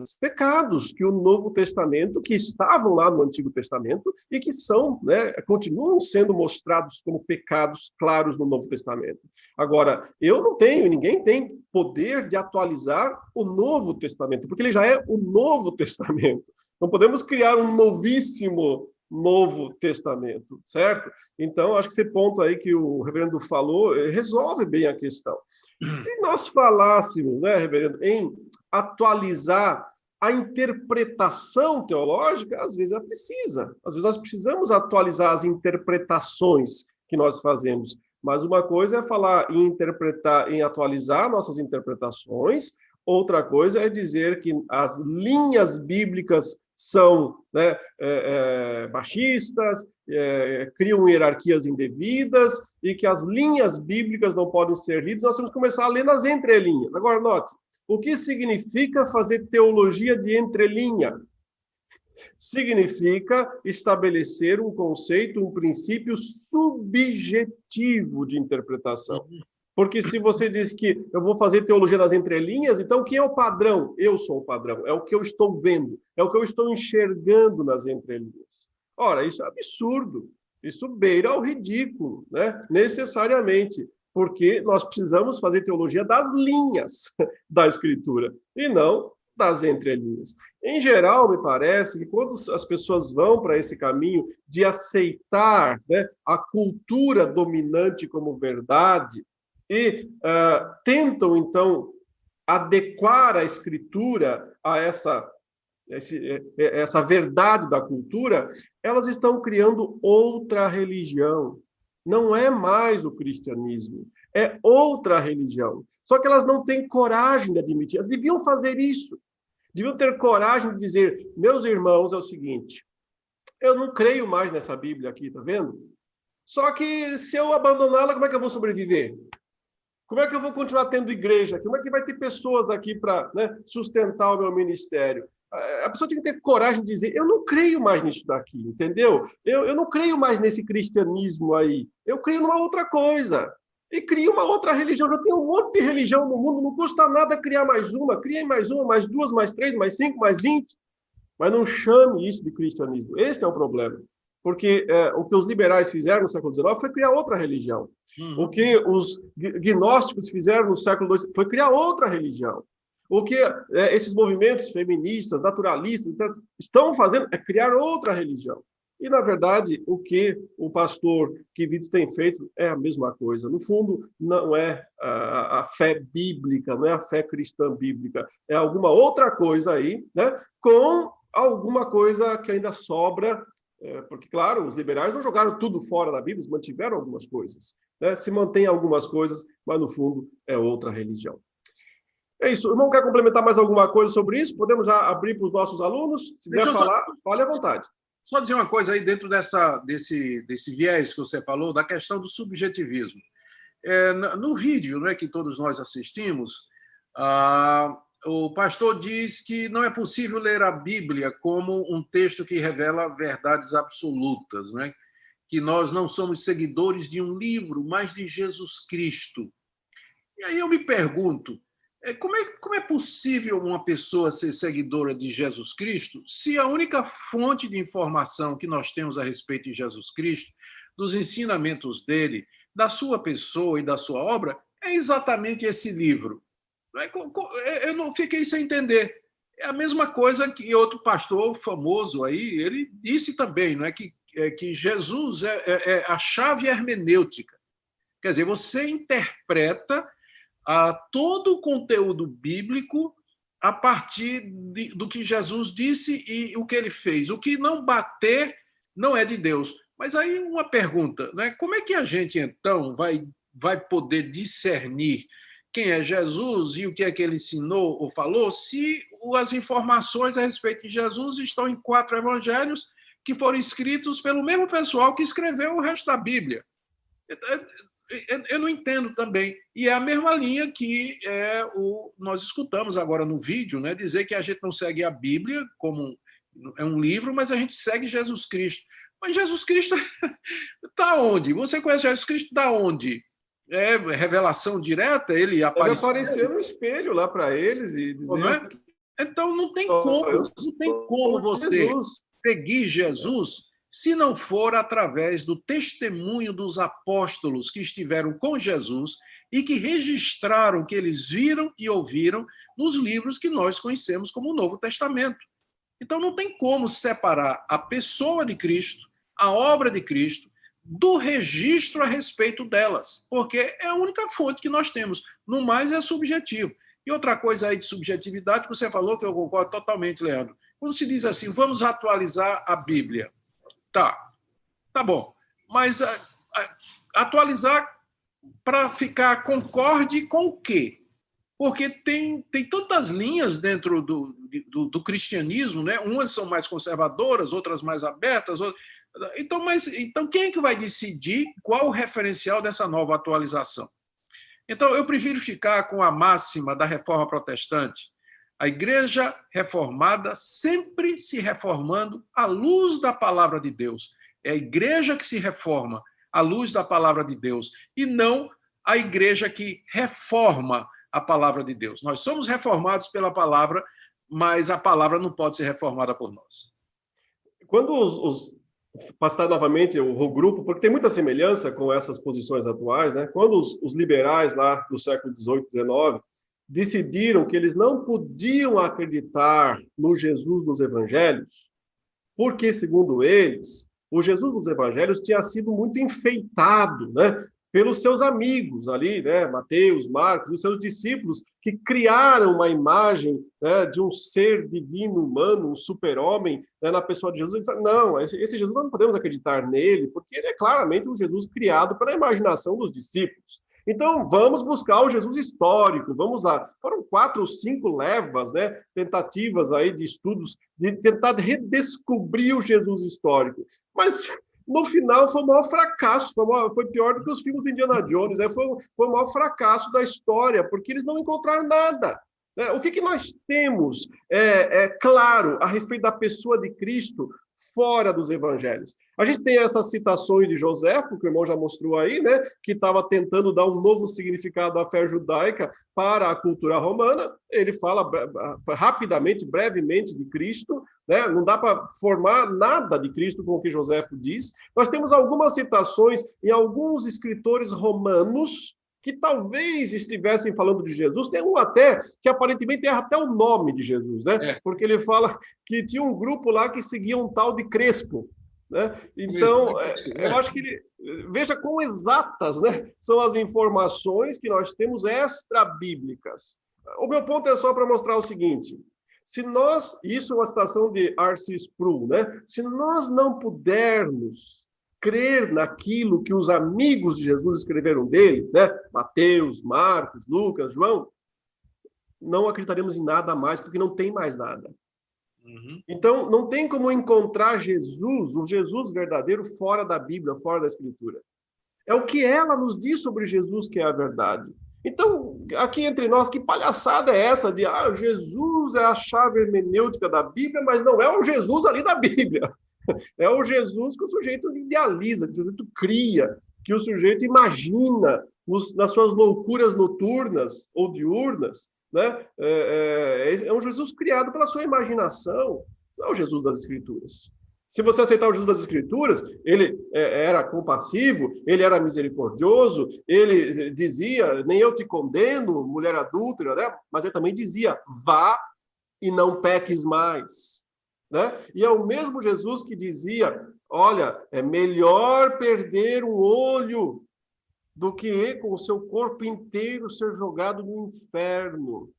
os pecados que o Novo Testamento, que estavam lá no Antigo Testamento e que são, né, continuam sendo mostrados como pecados claros no Novo Testamento. Agora, eu não tenho, ninguém tem poder de atualizar o Novo Testamento, porque ele já é o Novo Testamento. Não podemos criar um novíssimo Novo Testamento, certo? Então, acho que esse ponto aí que o reverendo falou resolve bem a questão. Se nós falássemos, né, reverendo, em atualizar a interpretação teológica, às vezes ela precisa. Às vezes nós precisamos atualizar as interpretações que nós fazemos. Mas uma coisa é falar em interpretar, em atualizar nossas interpretações, outra coisa é dizer que as linhas bíblicas são, né, machistas, criam hierarquias indevidas e que as linhas bíblicas não podem ser lidas, nós temos que começar a ler nas entrelinhas. Agora, note, o que significa fazer teologia de entrelinha? Significa estabelecer um conceito, um princípio subjetivo de interpretação. Porque se você diz que eu vou fazer teologia nas entrelinhas, então quem é o padrão? Eu sou o padrão. É o que eu estou vendo, é o que eu estou enxergando nas entrelinhas. Ora, isso é absurdo. Isso beira ao ridículo, né? Necessariamente. Porque nós precisamos fazer teologia das linhas da Escritura e não das entrelinhas. Em geral, me parece que quando as pessoas vão para esse caminho de aceitar, né, a cultura dominante como verdade e tentam, então, adequar a Escritura a essa verdade da cultura, elas estão criando outra religião. Não é mais o cristianismo, é outra religião. Só que elas não têm coragem de admitir. Elas deviam fazer isso. Deviam ter coragem de dizer, meus irmãos, é o seguinte, eu não creio mais nessa Bíblia aqui, tá vendo? Só que se eu abandoná-la, como é que eu vou sobreviver? Como é que eu vou continuar tendo igreja? Como é que vai ter pessoas aqui para, né, sustentar o meu ministério? A pessoa tem que ter coragem de dizer, eu não creio mais nisso daqui, entendeu? Eu não creio mais nesse cristianismo aí. Eu creio numa outra coisa. E cria uma outra religião. Já tem um monte de religião no mundo, não custa nada criar mais uma. Cria mais uma, mais duas, mais três, mais 5, mais 20. Mas não chame isso de cristianismo. Esse é o problema. Porque o que os liberais fizeram no século XIX foi criar outra religião. O que os gnósticos fizeram no século II foi criar outra religião. O que esses movimentos feministas, naturalistas, estão fazendo é criar outra religião. E, na verdade, o que o pastor Kivitz tem feito é a mesma coisa. No fundo, não é a fé bíblica, não é a fé cristã bíblica. É alguma outra coisa aí, né? Com alguma coisa que ainda sobra, porque, claro, os liberais não jogaram tudo fora da Bíblia, eles mantiveram algumas coisas, né? Se mantém algumas coisas, mas, no fundo, é outra religião. É isso. O irmão quer complementar mais alguma coisa sobre isso? Podemos já abrir para os nossos alunos? Se quiser falar, fale à vontade. Só dizer uma coisa aí dentro desse viés que você falou, da questão do subjetivismo. No vídeo, né, que todos nós assistimos, o pastor diz que não é possível ler a Bíblia como um texto que revela verdades absolutas, né? Que nós não somos seguidores de um livro, mas de Jesus Cristo. E aí eu me pergunto, como é possível uma pessoa ser seguidora de Jesus Cristo se a única fonte de informação que nós temos a respeito de Jesus Cristo, dos ensinamentos dele, da sua pessoa e da sua obra, é exatamente esse livro? Eu não fiquei sem entender. É a mesma coisa que outro pastor famoso aí, ele disse também, não é, que Jesus é a chave hermenêutica. Quer dizer, você interpreta todo o conteúdo bíblico a partir do que Jesus disse e o que ele fez. O que não bater não é de Deus. Mas aí uma pergunta, né? Como é que a gente, então, vai poder discernir quem é Jesus e o que é que ele ensinou ou falou se as informações a respeito de Jesus estão em 4 evangelhos que foram escritos pelo mesmo pessoal que escreveu o resto da Bíblia? Eu não entendo também. E é a mesma linha que nós escutamos agora no vídeo, né? Dizer que a gente não segue a Bíblia como é um livro, mas a gente segue Jesus Cristo. Mas Jesus Cristo está onde? Você conhece Jesus Cristo da onde? É revelação direta? Ele aparecer no espelho lá para eles e dizer... Não é? Então não tem como você seguir Jesus se não for através do testemunho dos apóstolos que estiveram com Jesus e que registraram o que eles viram e ouviram nos livros que nós conhecemos como o Novo Testamento. Então não tem como separar a pessoa de Cristo, a obra de Cristo, do registro a respeito delas, porque é a única fonte que nós temos. No mais, é subjetivo. E outra coisa aí de subjetividade que você falou, que eu concordo totalmente, Leandro. Quando se diz assim, vamos atualizar a Bíblia. Tá bom. Mas atualizar para ficar concorde com o quê? Porque tem tantas linhas dentro do cristianismo, né? Umas são mais conservadoras, outras mais abertas. Então, quem é que vai decidir qual o referencial dessa nova atualização? Então, eu prefiro ficar com a máxima da Reforma Protestante. A igreja reformada sempre se reformando à luz da palavra de Deus. É a igreja que se reforma à luz da palavra de Deus e não a igreja que reforma a palavra de Deus. Nós somos reformados pela palavra, mas a palavra não pode ser reformada por nós. Quando passar novamente o grupo, porque tem muita semelhança com essas posições atuais, né? Quando os liberais lá do século XVIII, XIX, decidiram que eles não podiam acreditar no Jesus dos evangelhos, porque, segundo eles, o Jesus dos evangelhos tinha sido muito enfeitado, né, pelos seus amigos ali, né, Mateus, Marcos, os seus discípulos, que criaram uma imagem, né, de um ser divino humano, um super-homem, né, na pessoa de Jesus. Eles disseram, não, esse Jesus nós não podemos acreditar nele, porque ele é claramente um Jesus criado pela imaginação dos discípulos. Então, vamos buscar o Jesus histórico, vamos lá. Foram 4 ou 5 levas, né, tentativas aí de estudos, de tentar redescobrir o Jesus histórico. Mas, no final, foi o maior fracasso, foi pior do que os filmes do Indiana Jones, né? Foi o maior fracasso da história, porque eles não encontraram nada. Né? O que nós temos, claro, a respeito da pessoa de Cristo, fora dos evangelhos? A gente tem essas citações de Joséfo, que o irmão já mostrou aí, né, que estava tentando dar um novo significado à fé judaica para a cultura romana. Ele fala rapidamente, brevemente de Cristo, né? Não dá para formar nada de Cristo com o que Joséfo diz. Nós temos algumas citações em alguns escritores romanos que talvez estivessem falando de Jesus. Tem um até que aparentemente erra até o nome de Jesus, né? Porque ele fala que tinha um grupo lá que seguia um tal de Crespo, né? Então, eu acho que veja quão exatas, né, são as informações que nós temos extra-bíblicas. O meu ponto é só para mostrar o seguinte: se nós, isso é uma citação de R.C. Sproul, né? Se nós não pudermos crer naquilo que os amigos de Jesus escreveram dele, né? Mateus, Marcos, Lucas, João, não acreditaremos em nada mais, porque não tem mais nada. Então, não tem como encontrar Jesus, um Jesus verdadeiro, fora da Bíblia, fora da Escritura. É o que ela nos diz sobre Jesus que é a verdade. Então, aqui entre nós, que palhaçada é essa de Jesus é a chave hermenêutica da Bíblia, mas não é o Jesus ali da Bíblia. É o Jesus que o sujeito idealiza, que o sujeito cria, que o sujeito imagina nas suas loucuras noturnas ou diurnas, né? É um Jesus criado pela sua imaginação, não é o Jesus das Escrituras. Se você aceitar o Jesus das Escrituras, ele era compassivo, ele era misericordioso, ele dizia, nem eu te condeno, mulher adúltera, né? Mas ele também dizia, vá e não peques mais. Né? E é o mesmo Jesus que dizia, olha, é melhor perder um olho do que com o seu corpo inteiro ser jogado no inferno.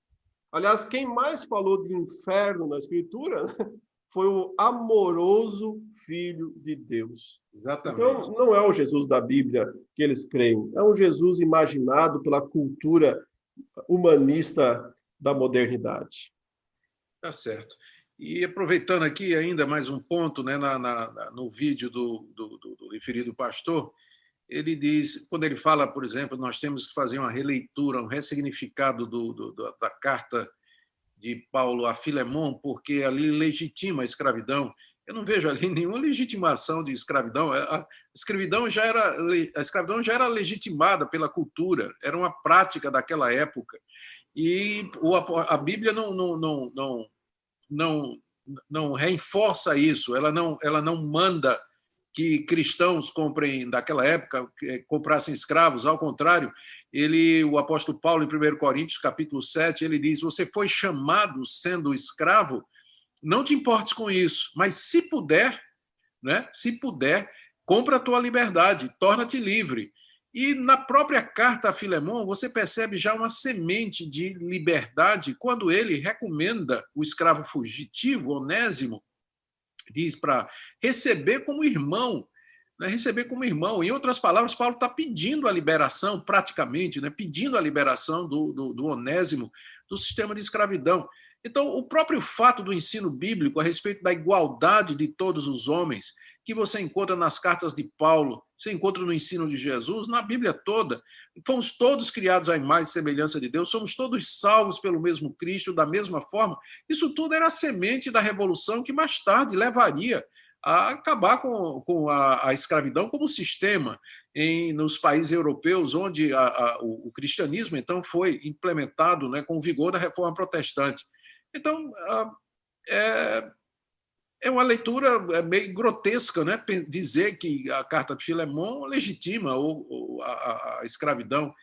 Aliás, quem mais falou de inferno na Escritura foi o amoroso Filho de Deus. Exatamente. Então, não é o Jesus da Bíblia que eles creem, é um Jesus imaginado pela cultura humanista da modernidade. Tá certo. E aproveitando aqui ainda mais um ponto, né, no vídeo do referido pastor, ele diz, quando ele fala, por exemplo, nós temos que fazer uma releitura, um ressignificado da carta de Paulo a Filemon, porque ali legitima a escravidão. Eu não vejo ali nenhuma legitimação de escravidão. A escravidão já era legitimada pela cultura, era uma prática daquela época. E a Bíblia não reforça isso, ela não manda que cristãos comprem, daquela época, comprassem escravos, ao contrário, o apóstolo Paulo, em 1 Coríntios, capítulo 7, ele diz, você foi chamado sendo escravo, não te importes com isso, mas se puder, né, compra a tua liberdade, torna-te livre. E na própria carta a Filemon, você percebe já uma semente de liberdade quando ele recomenda o escravo fugitivo, Onésimo, diz para receber como irmão, né? Receber como irmão. Em outras palavras, Paulo está pedindo a liberação, praticamente, né? Pedindo a liberação do Onésimo do sistema de escravidão. Então, o próprio fato do ensino bíblico a respeito da igualdade de todos os homens que você encontra nas cartas de Paulo, você encontra no ensino de Jesus, na Bíblia toda. Fomos todos criados à imagem e semelhança de Deus, somos todos salvos pelo mesmo Cristo, da mesma forma. Isso tudo era a semente da revolução que mais tarde levaria a acabar com a escravidão como sistema nos países europeus, onde o cristianismo, então, foi implementado, né, com o vigor da reforma protestante. Então, é uma leitura meio grotesca, né, dizer que a Carta de Filemon legitima a escravidão.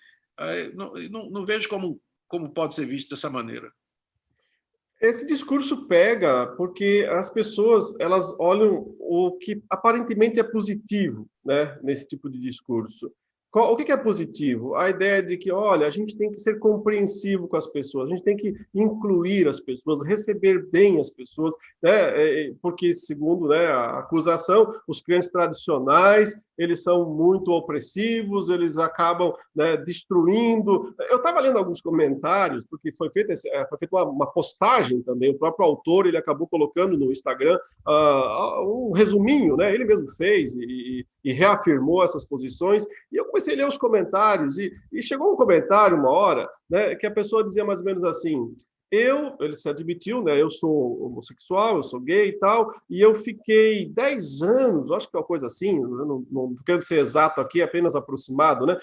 Não vejo como pode ser visto dessa maneira. Esse discurso pega porque as pessoas, elas olham o que aparentemente é positivo, né, nesse tipo de discurso. O que é positivo? A ideia de que, olha, a gente tem que ser compreensivo com as pessoas, a gente tem que incluir as pessoas, receber bem as pessoas, né? Porque, segundo, né, a acusação, os crentes tradicionais, eles são muito opressivos, eles acabam, né, destruindo. Eu estava lendo alguns comentários, porque foi feita uma postagem também, o próprio autor, ele acabou colocando no Instagram um resuminho, né? Ele mesmo fez e reafirmou essas posições, e eu comecei a ler os comentários, e chegou um comentário uma hora, né, que a pessoa dizia mais ou menos assim: ele se admitiu, né, eu sou homossexual, eu sou gay e tal, e eu fiquei 10 anos, acho que é uma coisa assim, eu não quero ser exato aqui, apenas aproximado, né,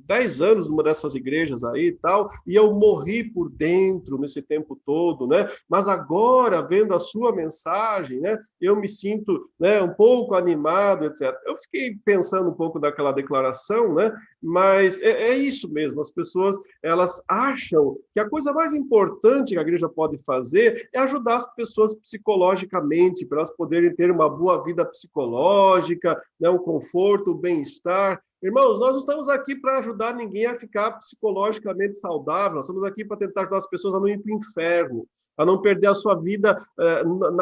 10 anos numa dessas igrejas aí e tal, e eu morri por dentro nesse tempo todo, né, mas agora, vendo a sua mensagem, né, eu me sinto, né, um pouco animado, etc. Eu fiquei pensando um pouco daquela declaração, né, mas é isso mesmo, as pessoas, elas acham que a coisa mais importante que a igreja pode fazer é ajudar as pessoas psicologicamente, para elas poderem ter uma boa vida psicológica, né, um conforto, um bem-estar. Irmãos, nós não estamos aqui para ajudar ninguém a ficar psicologicamente saudável, nós estamos aqui para tentar ajudar as pessoas a não ir para o inferno, a não perder a sua vida,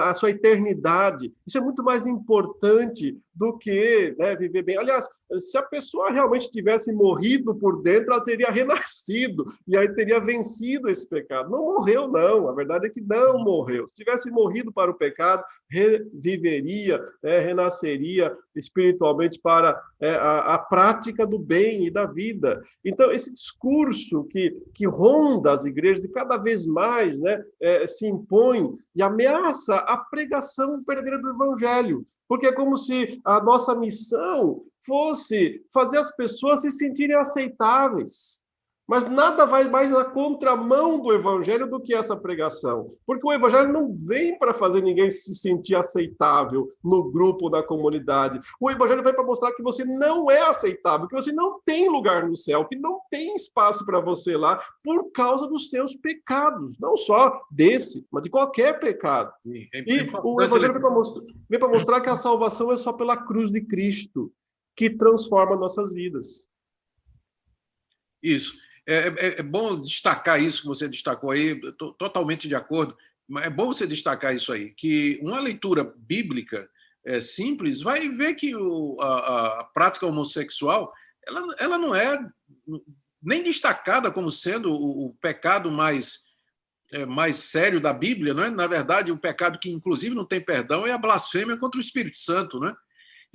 a sua eternidade. Isso é muito mais importante do que, né, viver bem. Aliás, se a pessoa realmente tivesse morrido por dentro, ela teria renascido, e aí teria vencido esse pecado. Não morreu, não. A verdade é que não morreu. Se tivesse morrido para o pecado, reviveria, renasceria espiritualmente para a prática do bem e da vida. Então, esse discurso que ronda as igrejas e cada vez mais, né, se impõe e ameaça a pregação verdadeira do evangelho, porque é como se a nossa missão fosse fazer as pessoas se sentirem aceitáveis. Mas nada vai mais na contramão do evangelho do que essa pregação. Porque o evangelho não vem para fazer ninguém se sentir aceitável no grupo, na comunidade. O evangelho vem para mostrar que você não é aceitável, que você não tem lugar no céu, que não tem espaço para você lá por causa dos seus pecados. Não só desse, mas de qualquer pecado. E o evangelho vem para mostrar que a salvação é só pela cruz de Cristo, que transforma nossas vidas. Isso. É bom destacar isso que você destacou aí, estou totalmente de acordo, mas é bom você destacar isso aí, que uma leitura bíblica simples vai ver que a prática homossexual ela não é nem destacada como sendo o pecado mais sério da Bíblia, não é? Na verdade, o pecado que inclusive não tem perdão é a blasfêmia contra o Espírito Santo, né?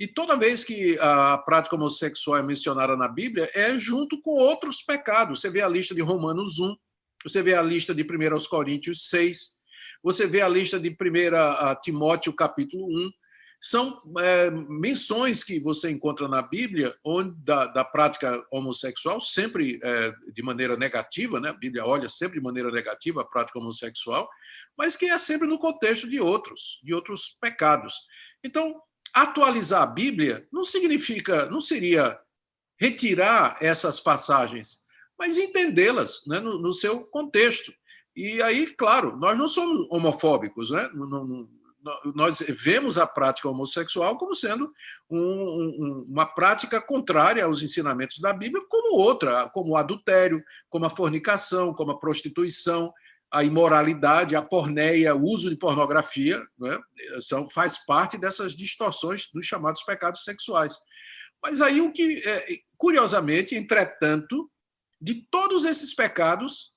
E toda vez que a prática homossexual é mencionada na Bíblia, é junto com outros pecados. Você vê a lista de Romanos 1, você vê a lista de 1 Coríntios 6, você vê a lista de 1 Timóteo capítulo 1. São menções que você encontra na Bíblia onde, da prática homossexual, sempre de maneira negativa, né? A Bíblia olha sempre de maneira negativa a prática homossexual, mas que é sempre no contexto de outros pecados. Então, atualizar a Bíblia não seria retirar essas passagens, mas entendê-las, né, no seu contexto. E aí, claro, nós não somos homofóbicos, né? Nós vemos a prática homossexual como sendo uma prática contrária aos ensinamentos da Bíblia, como outra, como o adultério, como a fornicação, como a prostituição, a imoralidade, a porneia, o uso de pornografia, né, faz parte dessas distorções dos chamados pecados sexuais. Mas aí o que, curiosamente, entretanto, de todos esses pecados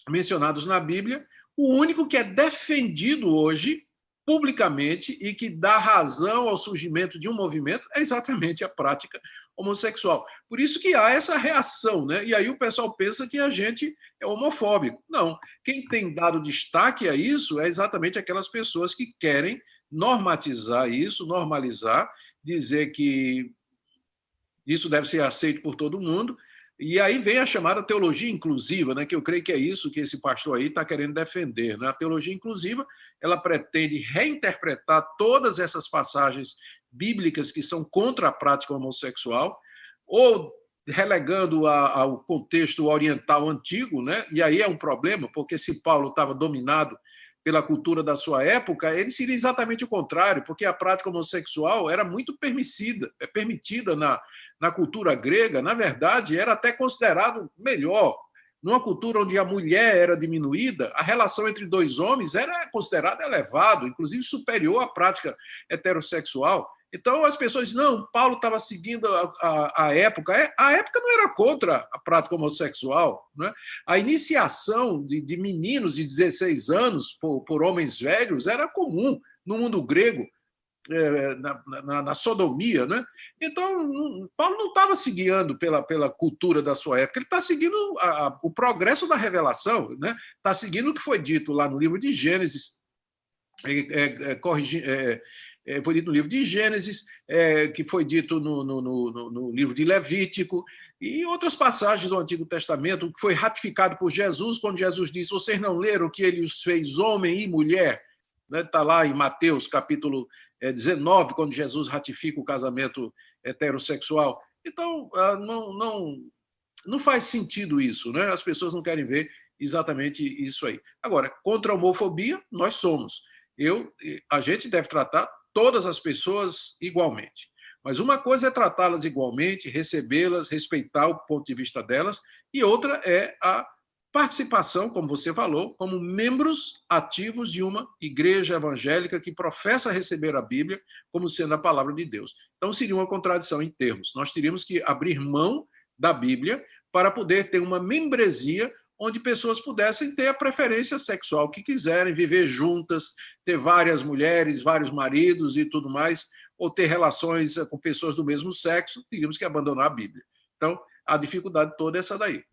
mencionados na Bíblia, o único que é defendido hoje publicamente e que dá razão ao surgimento de um movimento é exatamente a prática homossexual. Por isso que há essa reação, né? E aí o pessoal pensa que a gente é homofóbico. Não. Quem tem dado destaque a isso é exatamente aquelas pessoas que querem normatizar isso, normalizar, dizer que isso deve ser aceito por todo mundo. E aí vem a chamada teologia inclusiva, né, que eu creio que é isso que esse pastor aí está querendo defender. Né? A teologia inclusiva, ela pretende reinterpretar todas essas passagens bíblicas que são contra a prática homossexual, ou relegando ao contexto oriental antigo, né? E aí é um problema, porque se Paulo estava dominado pela cultura da sua época, ele seria exatamente o contrário, porque a prática homossexual era muito permitida na cultura grega. Na verdade, era até considerado melhor. Numa cultura onde a mulher era diminuída, a relação entre dois homens era considerada elevada, inclusive superior à prática heterossexual. Então, as pessoas dizem, não, Paulo estava seguindo a época. A época não era contra a prática homossexual. Né? A iniciação de meninos de 16 anos por homens velhos era comum no mundo grego, na sodomia. Né? Então, Paulo não estava se guiando pela cultura da sua época, ele está seguindo o progresso da revelação, né? Está seguindo o que foi dito lá no livro de Gênesis, foi dito no livro de Gênesis, que foi dito no livro de Levítico, e outras passagens do Antigo Testamento, que foi ratificado por Jesus, quando Jesus disse, vocês não leram que ele os fez homem e mulher? Está lá em Mateus, capítulo 19, quando Jesus ratifica o casamento heterossexual. Então, não faz sentido isso, né? As pessoas não querem ver exatamente isso aí. Agora, contra a homofobia, nós somos. A gente deve tratar todas as pessoas igualmente. Mas uma coisa é tratá-las igualmente, recebê-las, respeitar o ponto de vista delas, e outra é a participação, como você falou, como membros ativos de uma igreja evangélica que professa receber a Bíblia como sendo a palavra de Deus. Então, seria uma contradição em termos. Nós teríamos que abrir mão da Bíblia para poder ter uma membresia onde pessoas pudessem ter a preferência sexual que quiserem, viver juntas, ter várias mulheres, vários maridos e tudo mais, ou ter relações com pessoas do mesmo sexo, teríamos que abandonar a Bíblia. Então, a dificuldade toda é essa daí.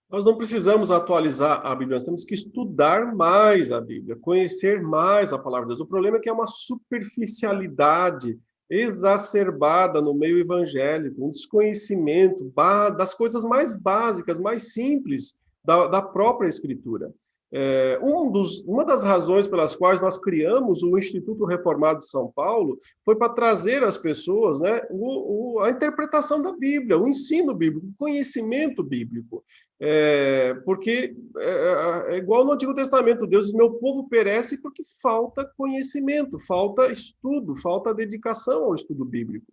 Nós não precisamos atualizar a Bíblia, nós temos que estudar mais a Bíblia, conhecer mais a palavra de Deus. O problema é que é uma superficialidade exacerbada no meio evangélico, um desconhecimento das coisas mais básicas, mais simples da própria Escritura. Uma das razões pelas quais nós criamos o Instituto Reformado de São Paulo foi para trazer às pessoas, né, a interpretação da Bíblia, o ensino bíblico, o conhecimento bíblico. Porque é igual no Antigo Testamento, Deus diz, meu povo perece porque falta conhecimento, falta estudo, falta dedicação ao estudo bíblico.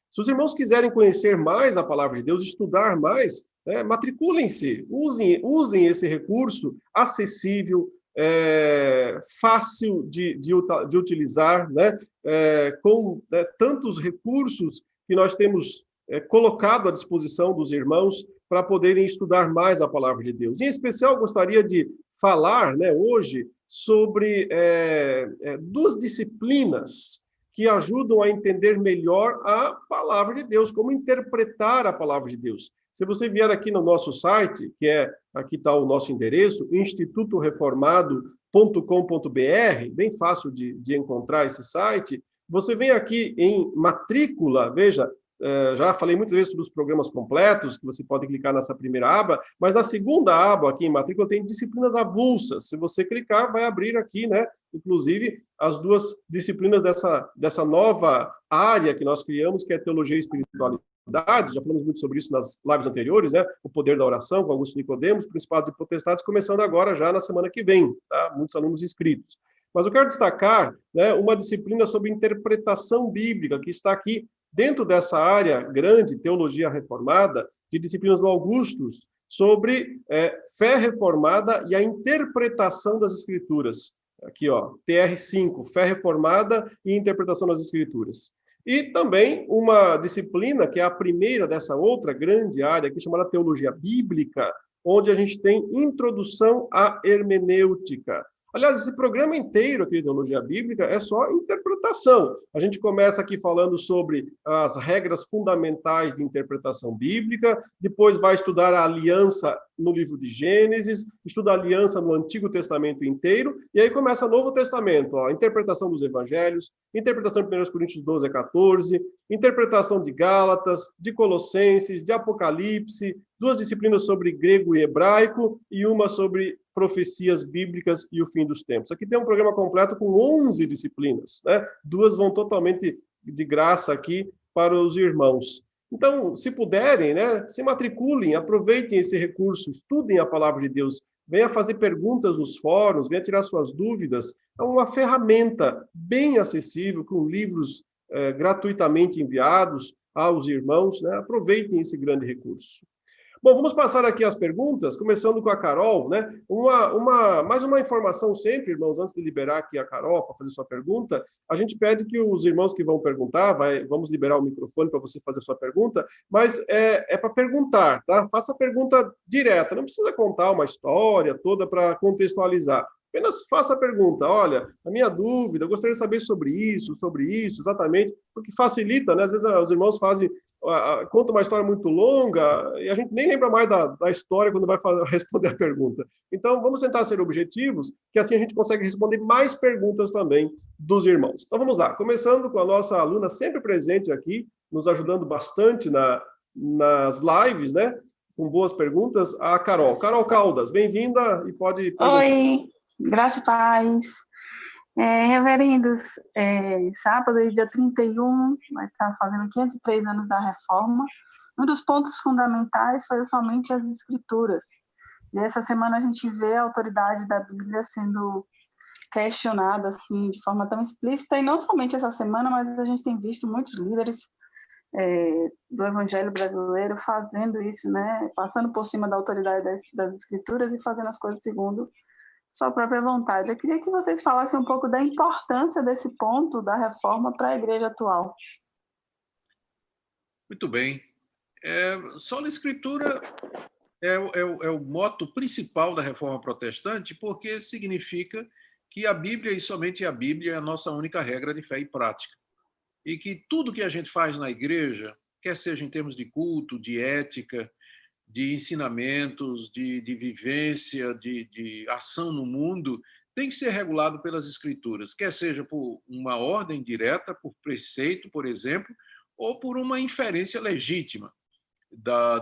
Se os irmãos quiserem conhecer mais a palavra de Deus, estudar mais, matriculem-se, usem esse recurso acessível, fácil de utilizar, né? Com tantos recursos que nós temos colocado à disposição dos irmãos para poderem estudar mais a palavra de Deus. Em especial, gostaria de falar, né, hoje sobre duas disciplinas que ajudam a entender melhor a palavra de Deus, como interpretar a palavra de Deus. Se você vier aqui no nosso site, aqui está o nosso endereço, institutoreformado.com.br, bem fácil de encontrar esse site, você vem aqui em matrícula, veja, já falei muitas vezes sobre os programas completos, que você pode clicar nessa primeira aba, mas na segunda aba, aqui em matrícula, tem disciplinas avulsas. Se você clicar, vai abrir aqui, né? Inclusive, as duas disciplinas dessa nova área que nós criamos, que é Teologia e Espiritualidade. Já falamos muito sobre isso nas lives anteriores, né? O poder da oração, com Augusto Nicodemos, Principados e Potestades, começando agora, já na semana que vem, tá? Muitos alunos inscritos. Mas eu quero destacar, né, uma disciplina sobre interpretação bíblica, que está aqui dentro dessa área grande, Teologia Reformada, de disciplinas do Augustus, sobre fé reformada e a interpretação das Escrituras. Aqui, ó, TR5, Fé Reformada e Interpretação das Escrituras. E também uma disciplina, que é a primeira dessa outra grande área, aqui, chamada Teologia Bíblica, onde a gente tem Introdução à Hermenêutica. Aliás, esse programa inteiro aqui de Teologia Bíblica é só interpretação. A gente começa aqui falando sobre as regras fundamentais de interpretação bíblica, depois vai estudar a aliança no livro de Gênesis, estuda a aliança no Antigo Testamento inteiro, e aí começa o Novo Testamento, ó, interpretação dos Evangelhos, interpretação de 1 Coríntios 12 a 14, interpretação de Gálatas, de Colossenses, de Apocalipse, 2 disciplinas sobre grego e hebraico e uma sobre profecias bíblicas e o fim dos tempos. Aqui tem um programa completo com 11 disciplinas, né? 2 vão totalmente de graça aqui para os irmãos. Então, se puderem, né, se matriculem, aproveitem esse recurso, estudem a palavra de Deus, venha fazer perguntas nos fóruns, venha tirar suas dúvidas. É uma ferramenta bem acessível, com livros gratuitamente enviados aos irmãos, né? Aproveitem esse grande recurso. Bom, vamos passar aqui as perguntas, começando com a Carol, né? Mais uma informação sempre, irmãos, antes de liberar aqui a Carol para fazer sua pergunta, a gente pede que os irmãos que vão perguntar, vamos liberar o microfone para você fazer sua pergunta, mas é para perguntar, tá? Faça a pergunta direta, não precisa contar uma história toda para contextualizar. Apenas faça a pergunta, olha, a minha dúvida, eu gostaria de saber sobre isso, exatamente, porque facilita, né? Às vezes os irmãos contam uma história muito longa e a gente nem lembra mais da história quando vai responder a pergunta. Então, vamos tentar ser objetivos, que assim a gente consegue responder mais perguntas também dos irmãos. Então, vamos lá, começando com a nossa aluna sempre presente aqui, nos ajudando bastante nas lives, né? Com boas perguntas, a Carol. Carol Caldas, bem-vinda e pode perguntar. Oi, graça e paz. Reverendos, sábado, dia 31, vai estar fazendo 503 anos da Reforma. Um dos pontos fundamentais foi somente as Escrituras. E essa semana a gente vê a autoridade da Bíblia sendo questionada assim, de forma tão explícita, e não somente essa semana, mas a gente tem visto muitos líderes do Evangelho brasileiro fazendo isso, né? Passando por cima da autoridade das Escrituras e fazendo as coisas segundo sua própria vontade. Eu queria que vocês falassem um pouco da importância desse ponto da reforma para a igreja atual. Muito bem. Sola Escritura é o moto principal da reforma protestante, porque significa que a Bíblia, e somente a Bíblia, é a nossa única regra de fé e prática. E que tudo que a gente faz na igreja, quer seja em termos de culto, de ética, de ensinamentos, de vivência, de ação no mundo, tem que ser regulado pelas Escrituras, quer seja por uma ordem direta, por preceito, por exemplo, ou por uma inferência legítima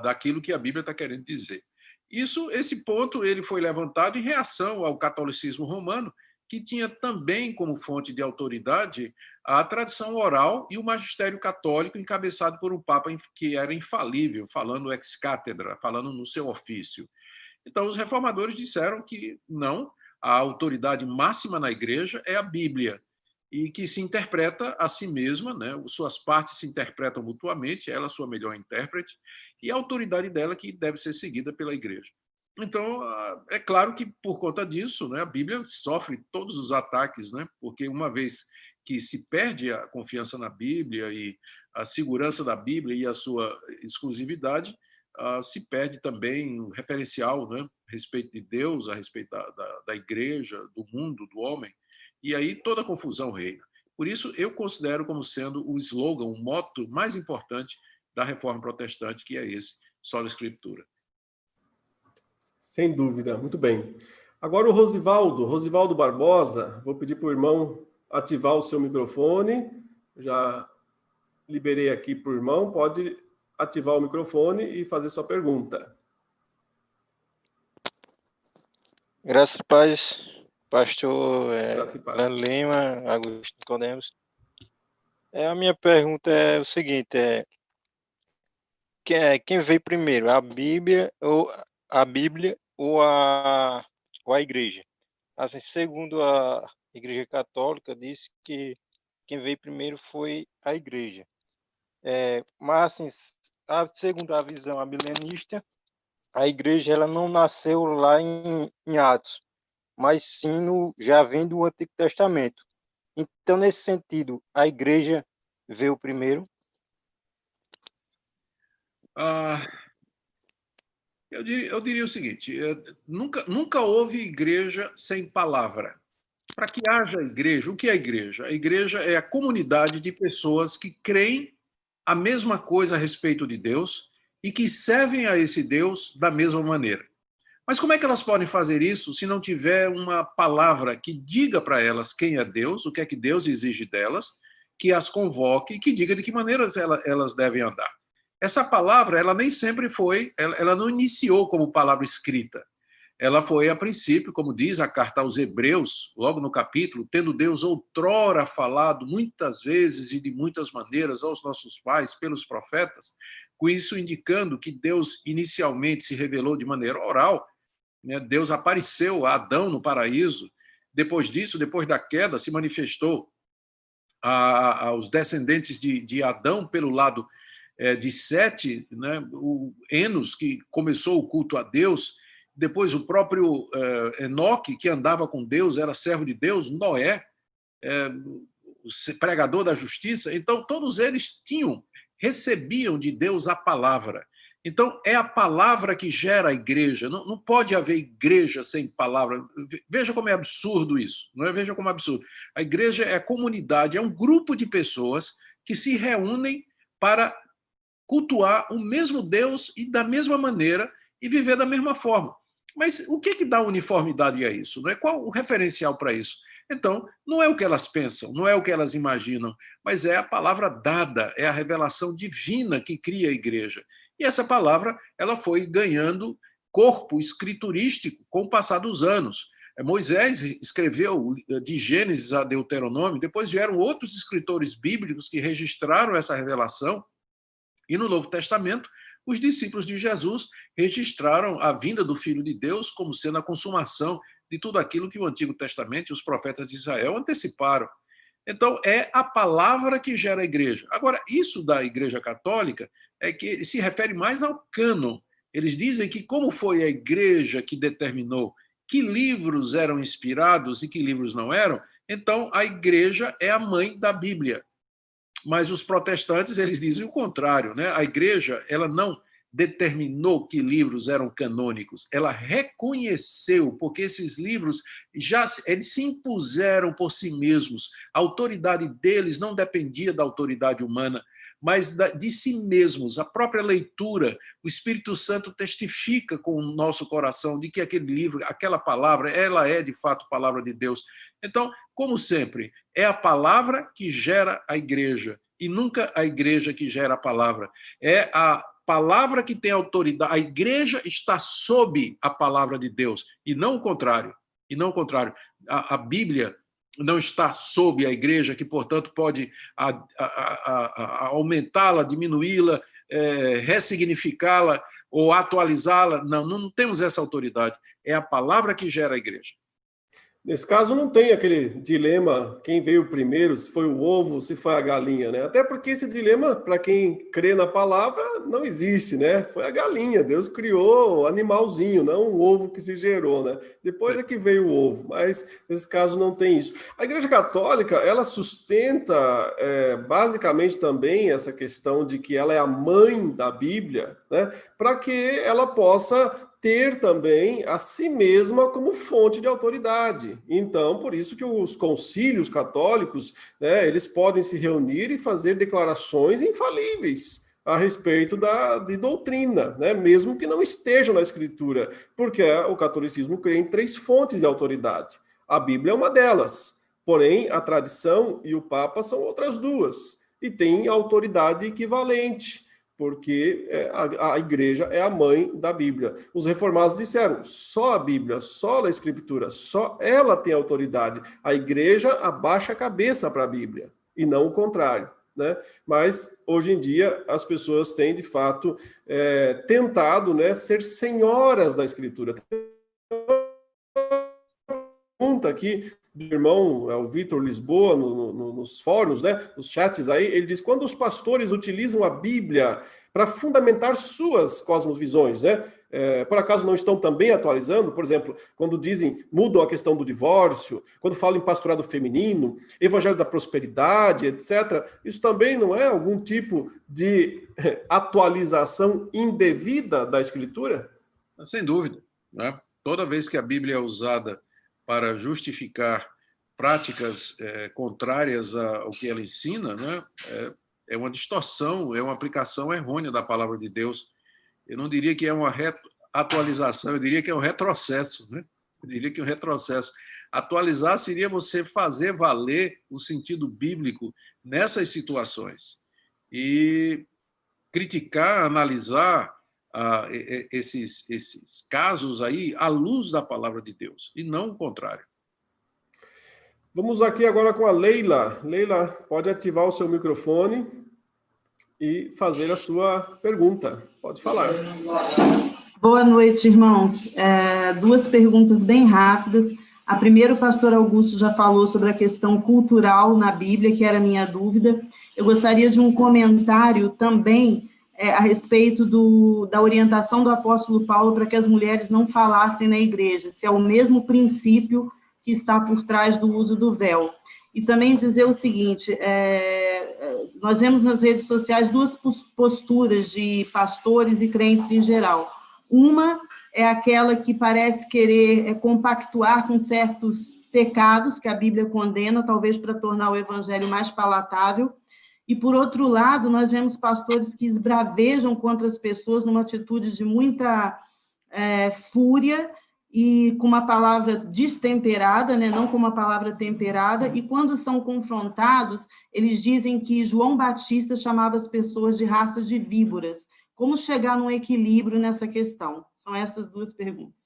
daquilo que a Bíblia está querendo dizer. Esse ponto ele foi levantado em reação ao catolicismo romano, que tinha também como fonte de autoridade a tradição oral e o magistério católico encabeçado por um papa que era infalível, falando ex cátedra, falando no seu ofício. Então, os reformadores disseram que não, a autoridade máxima na igreja é a Bíblia, e que se interpreta a si mesma, né? Suas partes se interpretam mutuamente, ela, sua melhor intérprete, e a autoridade dela que deve ser seguida pela igreja. Então, é claro que, por conta disso, né, a Bíblia sofre todos os ataques, né, porque uma vez que se perde a confiança na Bíblia e a segurança da Bíblia e a sua exclusividade, se perde também o referencial, né, a respeito de Deus, a respeito da igreja, do mundo, do homem, e aí toda a confusão reina. Por isso, eu considero como sendo o slogan, o moto mais importante da reforma protestante, que é esse, sola Escritura. Sem dúvida, muito bem. Agora o Rosivaldo Barbosa, vou pedir para o irmão ativar o seu microfone. Já liberei aqui para o irmão, pode ativar o microfone e fazer sua pergunta. Graças e paz, pastor Paz. Lima, Agostinho Codemos. A minha pergunta é o seguinte, quem veio primeiro, a Bíblia ou a igreja? Assim, segundo a Igreja Católica, diz que quem veio primeiro foi a igreja. Mas, assim, segundo a visão milenista, a igreja ela não nasceu lá em Atos, mas sim já vem do Antigo Testamento. Então, nesse sentido, a igreja veio primeiro? Eu diria o seguinte: nunca houve igreja sem palavra. Para que haja igreja, o que é igreja? A igreja é a comunidade de pessoas que creem a mesma coisa a respeito de Deus e que servem a esse Deus da mesma maneira. Mas como é que elas podem fazer isso se não tiver uma palavra que diga para elas quem é Deus, o que é que Deus exige delas, que as convoque e que diga de que maneiras elas devem andar? Essa palavra, ela nem sempre foi, ela não iniciou como palavra escrita. Ela foi, a princípio, como diz a carta aos Hebreus, logo no capítulo, tendo Deus outrora falado muitas vezes e de muitas maneiras aos nossos pais pelos profetas, com isso indicando que Deus inicialmente se revelou de maneira oral, né? Deus apareceu a Adão no paraíso, depois disso, depois da queda, se manifestou aos descendentes de Adão pelo lado de Sete, né? O Enos, que começou o culto a Deus, depois o próprio Enoque, que andava com Deus, era servo de Deus, Noé, o pregador da justiça. Então, todos eles recebiam de Deus a palavra. Então, é a palavra que gera a igreja. Não pode haver igreja sem palavra. Veja como é absurdo isso. Não é? Veja como é absurdo. A igreja é a comunidade, é um grupo de pessoas que se reúnem para cultuar o mesmo Deus e da mesma maneira e viver da mesma forma. Mas o que dá uniformidade a isso? Não é? Qual o referencial para isso? Então, não é o que elas pensam, não é o que elas imaginam, mas é a palavra dada, é a revelação divina que cria a igreja. E essa palavra, ela foi ganhando corpo escriturístico com o passar dos anos. Moisés escreveu de Gênesis a Deuteronômio, depois vieram outros escritores bíblicos que registraram essa revelação, e no Novo Testamento, os discípulos de Jesus registraram a vinda do Filho de Deus como sendo a consumação de tudo aquilo que o Antigo Testamento e os profetas de Israel anteciparam. Então, é a palavra que gera a igreja. Agora, isso da Igreja Católica é que se refere mais ao cânon. Eles dizem que como foi a igreja que determinou que livros eram inspirados e que livros não eram, então a igreja é a mãe da Bíblia. Mas os protestantes, eles dizem o contrário, né? A igreja, ela não determinou que livros eram canônicos, ela reconheceu, porque esses livros eles se impuseram por si mesmos. A autoridade deles não dependia da autoridade humana, mas de si mesmos. A própria leitura, o Espírito Santo testifica com o nosso coração de que aquele livro, aquela palavra, ela é de fato palavra de Deus. Então, como sempre, é a palavra que gera a igreja e nunca a igreja que gera a palavra. É a palavra que tem autoridade. A igreja está sob a palavra de Deus e não o contrário. E não o contrário. A Bíblia não está sob a igreja, que, portanto, pode aumentá-la, diminuí-la, ressignificá-la ou atualizá-la. Não temos essa autoridade. É a palavra que gera a igreja. Nesse caso, não tem aquele dilema, quem veio primeiro, se foi o ovo, se foi a galinha, né? Até porque esse dilema, para quem crê na palavra, não existe, né? Foi a galinha, Deus criou o animalzinho, não o ovo que se gerou, né? Depois é que veio o ovo, mas nesse caso não tem isso. A Igreja Católica, ela sustenta basicamente também essa questão de que ela é a mãe da Bíblia, né? Para que ela possa ter também a si mesma como fonte de autoridade. Então, por isso que os concílios católicos, né, eles podem se reunir e fazer declarações infalíveis a respeito de doutrina, né, mesmo que não estejam na Escritura, porque o catolicismo crê em 3 fontes de autoridade. A Bíblia é uma delas, porém a tradição e o Papa são outras 2, e tem autoridade equivalente, porque a igreja é a mãe da Bíblia. Os reformados disseram, só a Bíblia, só a Escritura, só ela tem autoridade. A igreja abaixa a cabeça para a Bíblia, e não o contrário, né? Mas, hoje em dia, as pessoas têm, de fato, tentado, né, ser senhoras da Escritura. Pergunta aqui do irmão, o Vitor Lisboa, nos fóruns, né, nos chats aí, ele diz, quando os pastores utilizam a Bíblia para fundamentar suas cosmovisões, né, por acaso não estão também atualizando? Por exemplo, quando dizem, mudam a questão do divórcio, quando falam em pastorado feminino, evangelho da prosperidade, etc., isso também não é algum tipo de atualização indevida da Escritura? Sem dúvida, né? Toda vez que a Bíblia é usada para justificar práticas contrárias ao que ela ensina, né? É uma distorção, é uma aplicação errônea da palavra de Deus. Eu não diria que é uma atualização, eu diria que é um retrocesso, né? Eu diria que é um retrocesso. Atualizar seria você fazer valer o sentido bíblico nessas situações e criticar, analisar esses casos aí à luz da palavra de Deus, e não o contrário. Vamos aqui agora com a Leila. Leila, pode ativar o seu microfone e fazer a sua pergunta. Pode falar. Boa noite, irmãos. Duas perguntas bem rápidas. A primeira, o pastor Augusto já falou sobre a questão cultural na Bíblia, que era a minha dúvida. Eu gostaria de um comentário também a respeito da orientação do apóstolo Paulo para que as mulheres não falassem na igreja, se é o mesmo princípio que está por trás do uso do véu. E também dizer o seguinte, nós vemos nas redes sociais duas posturas de pastores e crentes em geral. Uma é aquela que parece querer compactuar com certos pecados que a Bíblia condena, talvez para tornar o evangelho mais palatável. E, por outro lado, nós vemos pastores que esbravejam contra as pessoas numa atitude de muita fúria e com uma palavra destemperada, né? Não com uma palavra temperada, e quando são confrontados, eles dizem que João Batista chamava as pessoas de raças de víboras. Como chegar num equilíbrio nessa questão? São essas duas perguntas.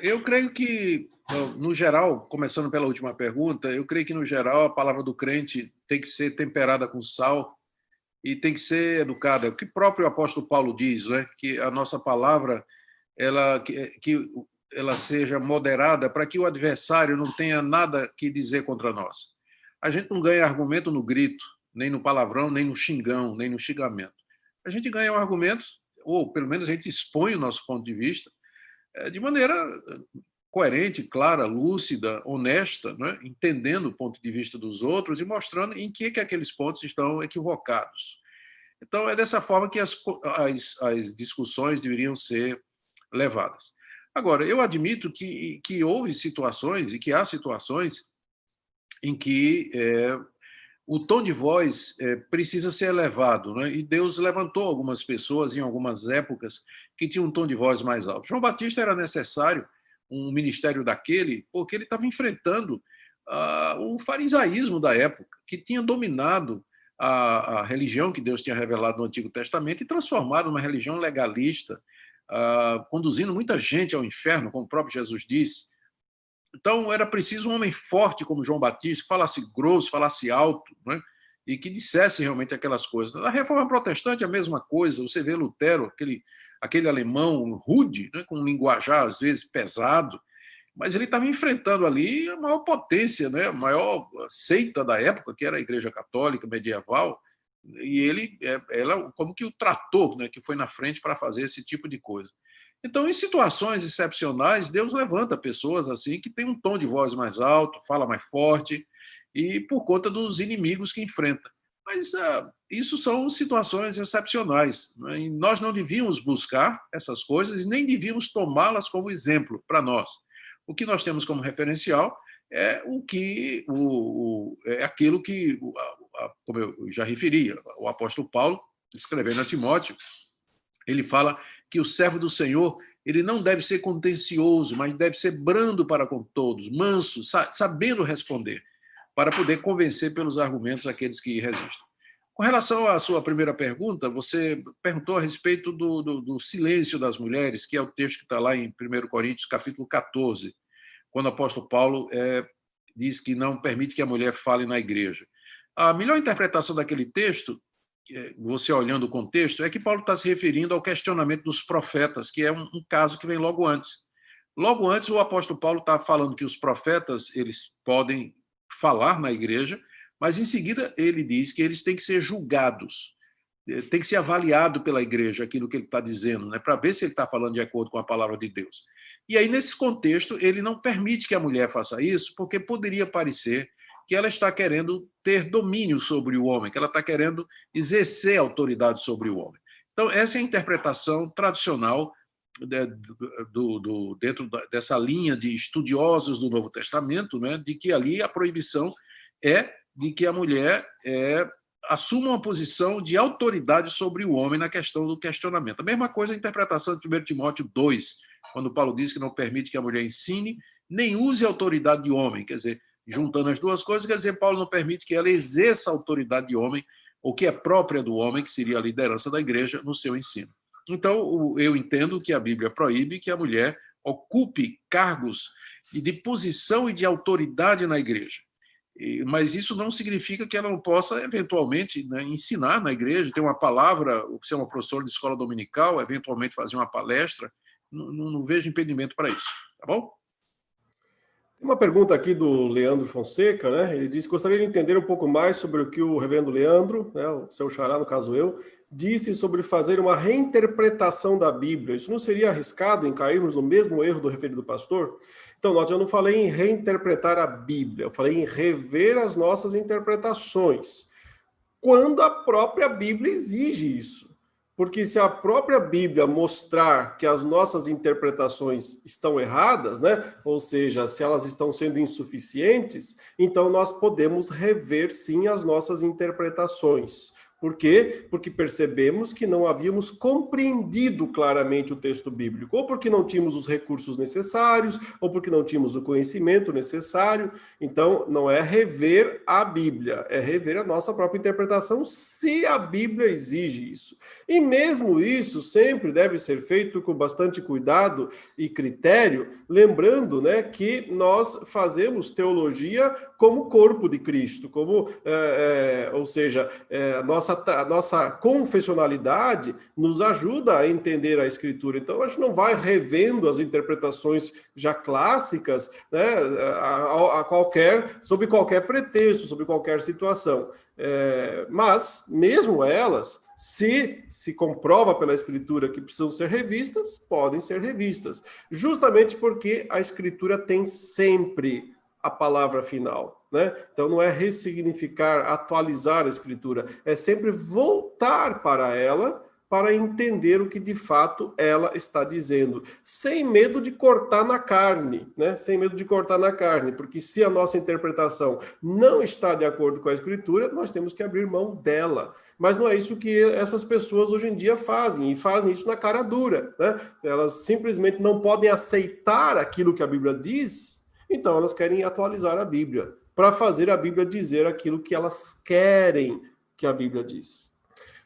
Eu creio que, no geral, começando pela última pergunta, eu creio que, no geral, a palavra do crente tem que ser temperada com sal e tem que ser educada. O que o próprio apóstolo Paulo diz, né? Que a nossa palavra que ela seja moderada para que o adversário não tenha nada que dizer contra nós. A gente não ganha argumento no grito, nem no palavrão, nem no xingão, nem no xingamento. A gente ganha um argumento, ou pelo menos a gente expõe o nosso ponto de vista, de maneira coerente, clara, lúcida, honesta, né? Entendendo o ponto de vista dos outros e mostrando em que aqueles pontos estão equivocados. Então, é dessa forma que as discussões deveriam ser levadas. Agora, eu admito que houve situações e que há situações em que o tom de voz precisa ser elevado, né? E Deus levantou algumas pessoas em algumas épocas que tinham um tom de voz mais alto. João Batista era necessário um ministério daquele porque ele estava enfrentando o farisaísmo da época, que tinha dominado a religião que Deus tinha revelado no Antigo Testamento e transformado numa religião legalista, conduzindo muita gente ao inferno, como o próprio Jesus disse. Então, era preciso um homem forte como João Batista, que falasse grosso, falasse alto, né? E que dissesse realmente aquelas coisas. A Reforma Protestante é a mesma coisa. Você vê Lutero, aquele alemão rude, né? Com um linguajar, às vezes, pesado, mas ele estava enfrentando ali a maior potência, né? A maior seita da época, que era a Igreja Católica medieval, e ela como que o tratou, né? Que foi na frente para fazer esse tipo de coisa. Então, em situações excepcionais, Deus levanta pessoas assim que têm um tom de voz mais alto, fala mais forte, e por conta dos inimigos que enfrenta. Mas isso são situações excepcionais, né? E nós não devíamos buscar essas coisas, nem devíamos tomá-las como exemplo para nós. O que nós temos como referencial é aquilo que, como eu já referi, o apóstolo Paulo, escrevendo a Timóteo, ele fala que o servo do Senhor, ele não deve ser contencioso, mas deve ser brando para com todos, manso, sabendo responder, para poder convencer pelos argumentos aqueles que resistem. Com relação à sua primeira pergunta, você perguntou a respeito do silêncio das mulheres, que é o texto que está lá em 1 Coríntios, capítulo 14, quando o apóstolo Paulo diz que não permite que a mulher fale na igreja. A melhor interpretação daquele texto, você olhando o contexto, é que Paulo está se referindo ao questionamento dos profetas, que é um caso que vem logo antes. Logo antes, o apóstolo Paulo está falando que os profetas eles podem falar na igreja, mas em seguida ele diz que eles têm que ser julgados, tem que ser avaliado pela igreja aquilo que ele está dizendo, né, para ver se ele está falando de acordo com a palavra de Deus. E aí, nesse contexto, ele não permite que a mulher faça isso, porque poderia parecer que ela está querendo ter domínio sobre o homem, que ela está querendo exercer autoridade sobre o homem. Então, essa é a interpretação tradicional dentro dessa linha de estudiosos do Novo Testamento, né, de que ali a proibição é de que a mulher assuma uma posição de autoridade sobre o homem na questão do questionamento. A mesma coisa a interpretação de 1 Timóteo 2, quando Paulo diz que não permite que a mulher ensine, nem use a autoridade de homem. Quer dizer, juntando as duas coisas, quer dizer, Paulo não permite que ela exerça a autoridade de homem, ou que é própria do homem, que seria a liderança da igreja, no seu ensino. Então, eu entendo que a Bíblia proíbe que a mulher ocupe cargos de posição e de autoridade na igreja. Mas isso não significa que ela não possa, eventualmente, né, ensinar na igreja, ter uma palavra, ou ser uma professora de escola dominical, eventualmente fazer uma palestra. Não vejo impedimento para isso. Tá bom? Tem uma pergunta aqui do Leandro Fonseca, né? Ele diz: gostaria de entender um pouco mais sobre o que o reverendo Leandro, né, o seu xará, no caso eu, disse sobre fazer uma reinterpretação da Bíblia. Isso não seria arriscado em cairmos no mesmo erro do referido pastor? Então, note, eu não falei em reinterpretar a Bíblia, eu falei em rever as nossas interpretações, quando a própria Bíblia exige isso. Porque se a própria Bíblia mostrar que as nossas interpretações estão erradas, né? Ou seja, se elas estão sendo insuficientes, então nós podemos rever sim as nossas interpretações. Por quê? Porque percebemos que não havíamos compreendido claramente o texto bíblico, ou porque não tínhamos os recursos necessários, ou porque não tínhamos o conhecimento necessário. Então, não é rever a Bíblia, é rever a nossa própria interpretação, se a Bíblia exige isso. E mesmo isso sempre deve ser feito com bastante cuidado e critério, lembrando, né, que nós fazemos teologia como corpo de Cristo, como, ou seja, a nossa confessionalidade nos ajuda a entender a Escritura. Então, a gente não vai revendo as interpretações já clássicas, né, sob qualquer pretexto, sob qualquer situação. Mas, mesmo elas, se comprova pela Escritura que precisam ser revistas, podem ser revistas. Justamente porque a Escritura tem sempre a palavra final, né? Então não é ressignificar, atualizar a Escritura, é sempre voltar para ela para entender o que de fato ela está dizendo, sem medo de cortar na carne, né? Sem medo de cortar na carne, porque se a nossa interpretação não está de acordo com a Escritura, nós temos que abrir mão dela. Mas não é isso que essas pessoas hoje em dia fazem, e fazem isso na cara dura, né? Elas simplesmente não podem aceitar aquilo que a Bíblia diz. Então, elas querem atualizar a Bíblia, para fazer a Bíblia dizer aquilo que elas querem que a Bíblia diz.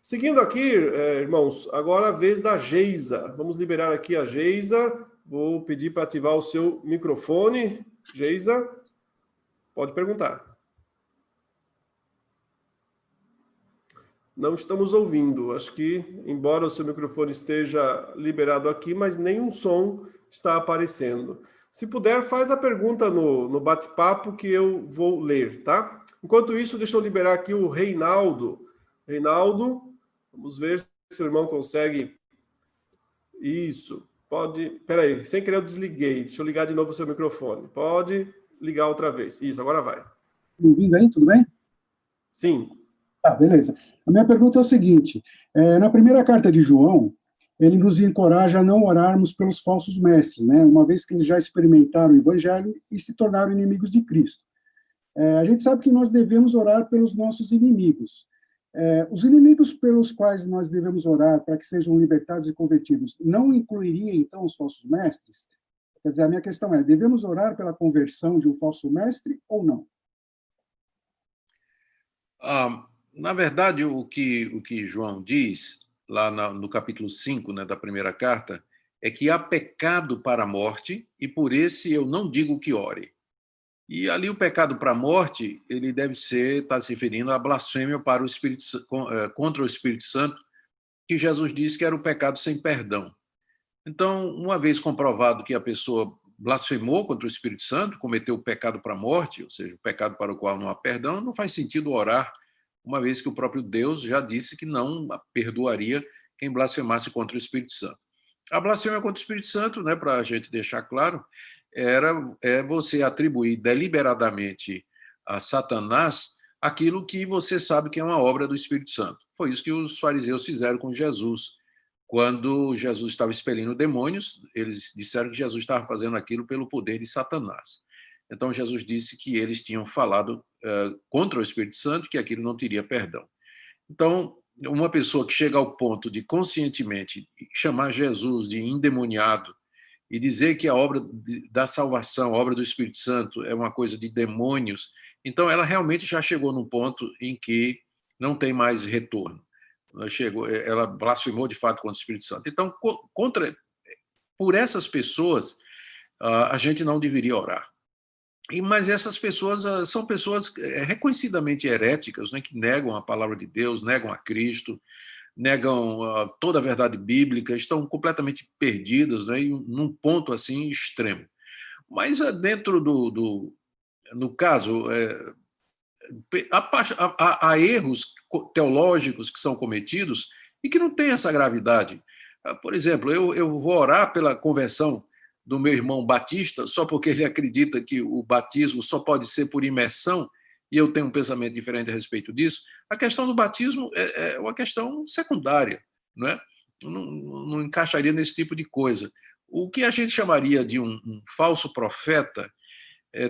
Seguindo aqui, irmãos, agora a vez da Geisa. Vamos liberar aqui a Geisa. Vou pedir para ativar o seu microfone. Geisa, pode perguntar. Não estamos ouvindo. Acho que, embora o seu microfone esteja liberado aqui, mas nenhum som está aparecendo. Se puder, faz a pergunta no bate-papo que eu vou ler, tá? Enquanto isso, deixa eu liberar aqui o Reinaldo. Reinaldo, vamos ver se o irmão consegue. Isso, pode... Peraí, sem querer eu desliguei. Deixa eu ligar de novo o seu microfone. Pode ligar outra vez. Isso, agora vai. Me ouvindo aí, tudo bem? Sim. Tá, beleza. A minha pergunta é o seguinte, na primeira carta de João, ele nos encoraja a não orarmos pelos falsos mestres, né? Uma vez que eles já experimentaram o evangelho e se tornaram inimigos de Cristo. A gente sabe que nós devemos orar pelos nossos inimigos. Os inimigos pelos quais nós devemos orar para que sejam libertados e convertidos, não incluiria, então, os falsos mestres? Quer dizer, a minha questão é, devemos orar pela conversão de um falso mestre ou não? Na verdade, o que João diz, lá no capítulo 5, né, da primeira carta, é que há pecado para a morte, e por esse eu não digo que ore. E ali o pecado para a morte, ele deve estar se referindo à blasfêmia para contra o Espírito Santo, que Jesus disse que era o pecado sem perdão. Então, uma vez comprovado que a pessoa blasfemou contra o Espírito Santo, cometeu o pecado para a morte, ou seja, o pecado para o qual não há perdão, não faz sentido orar, uma vez que o próprio Deus já disse que não perdoaria quem blasfemasse contra o Espírito Santo. A blasfêmia contra o Espírito Santo, né, para a gente deixar claro, é você atribuir deliberadamente a Satanás aquilo que você sabe que é uma obra do Espírito Santo. Foi isso que os fariseus fizeram com Jesus. quando Jesus estava expelindo demônios, eles disseram que Jesus estava fazendo aquilo pelo poder de Satanás. Então, Jesus disse que eles tinham falado contra o Espírito Santo, que aquilo não teria perdão. Então, uma pessoa que chega ao ponto de conscientemente chamar Jesus de endemoniado e dizer que a obra da salvação, a obra do Espírito Santo é uma coisa de demônios, então ela realmente já chegou num ponto em que não tem mais retorno. Ela blasfemou de fato contra o Espírito Santo. Então, por essas pessoas, a gente não deveria orar. Mas essas pessoas são pessoas reconhecidamente heréticas, né, que negam a palavra de Deus, negam a Cristo, negam toda a verdade bíblica, estão completamente perdidas, né, num ponto assim extremo. Mas dentro no caso, há erros teológicos que são cometidos e que não têm essa gravidade. Por exemplo, eu vou orar pela conversão do meu irmão batista só porque ele acredita que o batismo só pode ser por imersão, e eu tenho um pensamento diferente a respeito disso. A questão do batismo é uma questão secundária, não é? Não encaixaria nesse tipo de coisa. O que a gente chamaria de um falso profeta,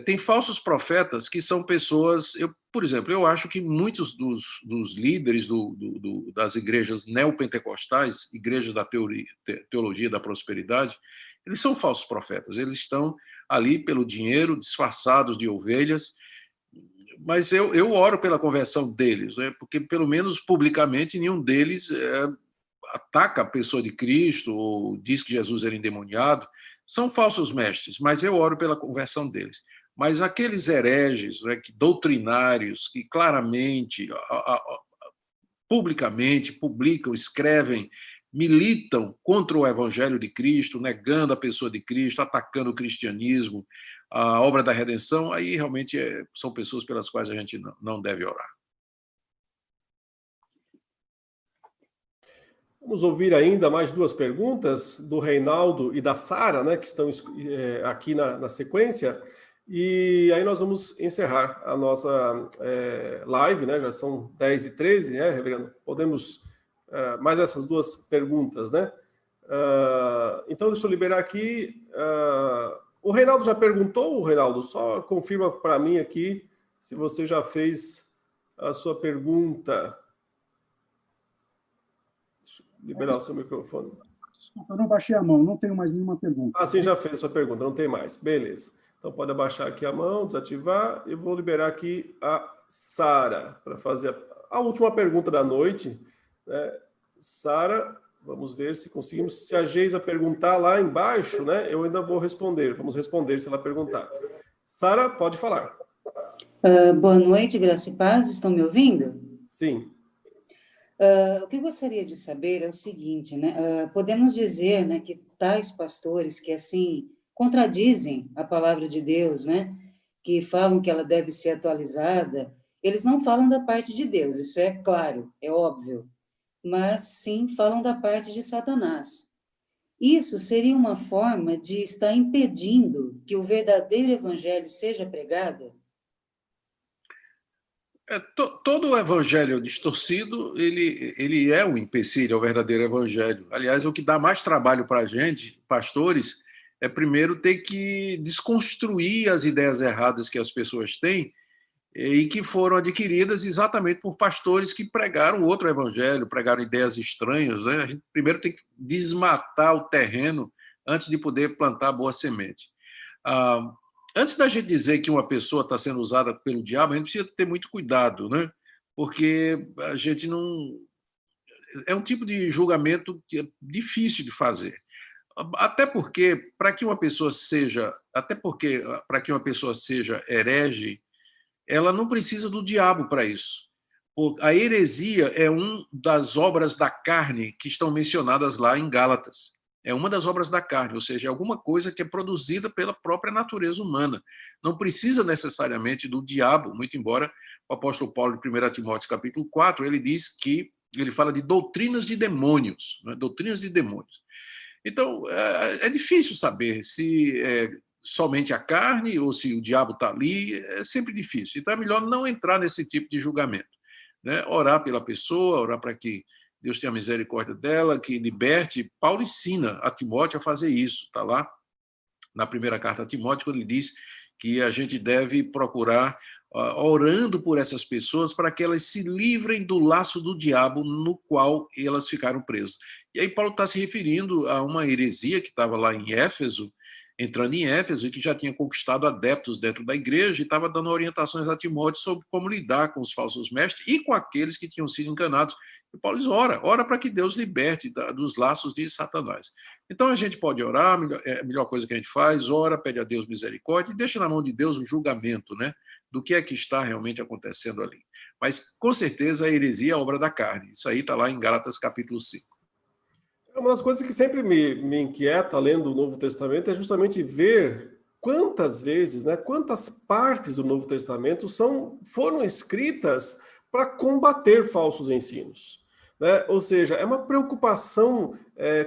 tem falsos profetas que são pessoas... por exemplo, eu acho que muitos dos líderes das igrejas neopentecostais, igrejas da teologia da prosperidade, eles são falsos profetas. Eles estão ali pelo dinheiro, disfarçados de ovelhas, mas eu oro pela conversão deles, né? Porque, pelo menos publicamente, nenhum deles ataca a pessoa de Cristo ou diz que Jesus era endemoniado. São falsos mestres, mas eu oro pela conversão deles. Mas aqueles hereges, né, doutrinários, que claramente, publicamente, publicam, escrevem, militam contra o Evangelho de Cristo, negando a pessoa de Cristo, atacando o cristianismo, a obra da redenção, aí realmente são pessoas pelas quais a gente não deve orar. Vamos ouvir ainda mais duas perguntas do Reinaldo e da Sara, né, que estão aqui na sequência, e aí nós vamos encerrar a nossa live, né, já são 10h13, né, reverendo? Podemos mais essas duas perguntas, né? Então, deixa eu liberar aqui. O Reinaldo já perguntou, Reinaldo? Só confirma para mim aqui se você já fez a sua pergunta. Deixa eu liberar o seu microfone. Desculpa, eu não baixei a mão, não tenho mais nenhuma pergunta. Sim, já fez a sua pergunta, não tem mais. Beleza. Então, pode abaixar aqui a mão, desativar. Eu vou liberar aqui a Sara para fazer a última pergunta da noite. Sara, vamos ver se conseguimos. Se a Geisa perguntar lá embaixo, né, eu ainda vou responder. Vamos responder se ela perguntar. Sara, pode falar. Boa noite, graça e paz. Estão me ouvindo? Sim. O que eu gostaria de saber é o seguinte, né? Podemos dizer, né, que tais pastores que assim contradizem a palavra de Deus, né, que falam que ela deve ser atualizada, eles não falam da parte de Deus, isso é claro, é óbvio, mas sim falam da parte de Satanás. Isso seria uma forma de estar impedindo que o verdadeiro evangelho seja pregado? Todo o evangelho distorcido, ele é um empecilho ao verdadeiro evangelho. Aliás, o que dá mais trabalho para a gente, pastores, é primeiro ter que desconstruir as ideias erradas que as pessoas têm e que foram adquiridas exatamente por pastores que pregaram outro evangelho, pregaram ideias estranhas, né? A gente primeiro tem que desmatar o terreno antes de poder plantar boa semente. Antes da gente dizer que uma pessoa está sendo usada pelo diabo, a gente precisa ter muito cuidado, né? Porque a gente não... É um tipo de julgamento que é difícil de fazer. Até porque, para que uma pessoa seja herege, ela não precisa do diabo para isso. A heresia é uma das obras da carne que estão mencionadas lá em Gálatas. É uma das obras da carne, ou seja, é alguma coisa que é produzida pela própria natureza humana. Não precisa necessariamente do diabo, muito embora o apóstolo Paulo, em 1 Timóteo capítulo 4, ele fala de doutrinas de demônios, né? Doutrinas de demônios. Então, é difícil saber se é somente a carne ou se o diabo está ali, é sempre difícil. Então, é melhor não entrar nesse tipo de julgamento, né? Orar pela pessoa, orar para que Deus tenha misericórdia dela, que liberte. Paulo ensina a Timóteo a fazer isso, está lá na primeira carta a Timóteo, quando ele diz que a gente deve procurar orando por essas pessoas para que elas se livrem do laço do diabo no qual elas ficaram presas. E aí Paulo está se referindo a uma heresia que estava lá em Éfeso, entrando em Éfeso, e que já tinha conquistado adeptos dentro da igreja e estava dando orientações a Timóteo sobre como lidar com os falsos mestres e com aqueles que tinham sido enganados. E Paulo diz, ora para que Deus liberte dos laços de Satanás. Então a gente pode orar, é a melhor coisa que a gente faz, ora, pede a Deus misericórdia e deixa na mão de Deus o julgamento, né, do que é que está realmente acontecendo ali. Mas, com certeza, a heresia é a obra da carne. Isso aí está lá em Gálatas capítulo 5. Uma das coisas que sempre me inquieta lendo o Novo Testamento é justamente ver quantas vezes, né, quantas partes do Novo Testamento foram escritas para combater falsos ensinos. Né? Ou seja, é uma preocupação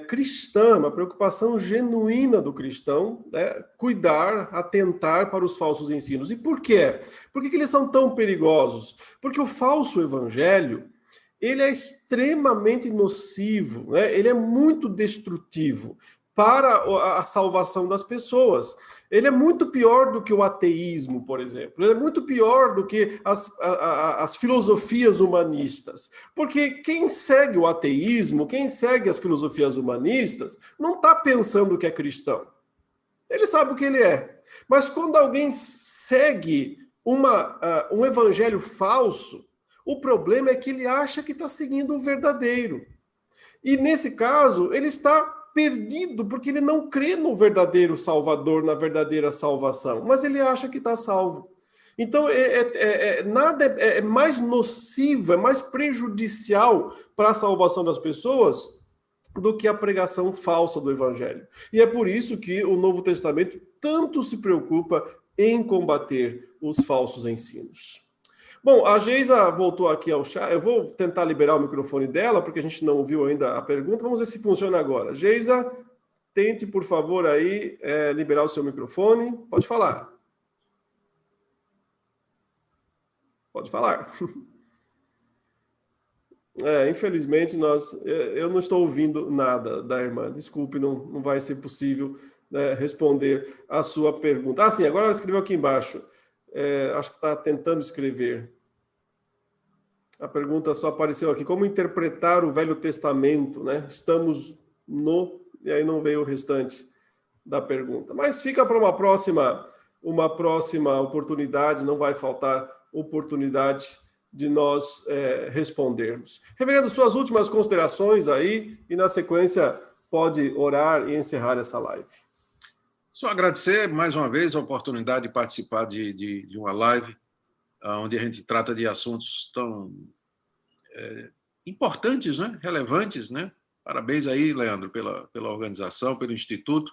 cristã, uma preocupação genuína do cristão, né? Cuidar, atentar para os falsos ensinos. E por quê? Por que eles são tão perigosos? Porque o falso evangelho, ele é extremamente nocivo, né? Ele é muito destrutivo para a salvação das pessoas. Ele é muito pior do que o ateísmo, por exemplo. Ele é muito pior do que as filosofias humanistas. Porque quem segue o ateísmo, quem segue as filosofias humanistas, não está pensando que é cristão. Ele sabe o que ele é. Mas quando alguém segue um evangelho falso, o problema é que ele acha que está seguindo o verdadeiro. E nesse caso, ele está perdido, porque ele não crê no verdadeiro Salvador, na verdadeira salvação, mas ele acha que está salvo. Então, nada é mais nocivo, é mais prejudicial para a salvação das pessoas do que a pregação falsa do Evangelho. E é por isso que o Novo Testamento tanto se preocupa em combater os falsos ensinos. Bom, a Geisa voltou aqui ao chat. Eu vou tentar liberar o microfone dela, porque a gente não ouviu ainda a pergunta. Vamos ver se funciona agora. Geisa, tente, por favor, aí liberar o seu microfone. Pode falar. Pode falar. Infelizmente, eu não estou ouvindo nada da irmã. Desculpe, não vai ser possível, né, responder a sua pergunta. Ah, sim, agora ela escreveu aqui embaixo. Acho que está tentando escrever. A pergunta só apareceu aqui. Como interpretar o Velho Testamento, né? Estamos no... E aí não veio o restante da pergunta. Mas fica para uma próxima oportunidade, não vai faltar oportunidade de nós respondermos. Reverendo, suas últimas considerações aí, e na sequência pode orar e encerrar essa live. Só agradecer mais uma vez a oportunidade de participar de uma live onde a gente trata de assuntos tão importantes, né? Relevantes, né? Parabéns aí, Leandro, pela organização, pelo Instituto.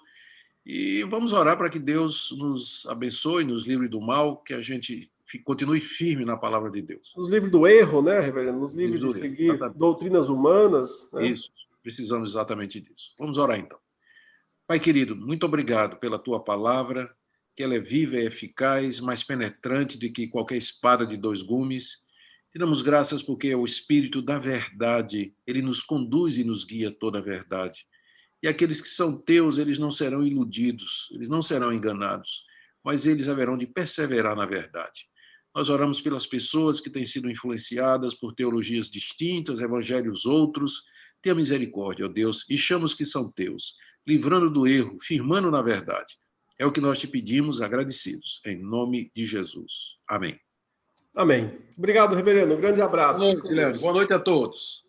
E vamos orar para que Deus nos abençoe, nos livre do mal, que a gente continue firme na palavra de Deus. Nos livros do erro, né, reverendo? Nos livros de seguir exatamente. Doutrinas humanas. Né? Isso, precisamos exatamente disso. Vamos orar então. Pai querido, muito obrigado pela tua palavra, que ela é viva e eficaz, mais penetrante do que qualquer espada de 2 gumes. Te damos graças porque o Espírito da verdade, ele nos conduz e nos guia toda a verdade. E aqueles que são teus, eles não serão iludidos, eles não serão enganados, mas eles haverão de perseverar na verdade. Nós oramos pelas pessoas que têm sido influenciadas por teologias distintas, evangelhos outros. Tenha misericórdia, ó Deus, e chama os que são teus, livrando do erro, firmando na verdade. É o que nós te pedimos, agradecidos, em nome de Jesus. Amém. Amém. Obrigado, reverendo. Um grande abraço. Boa noite, Leandro. Boa noite a todos.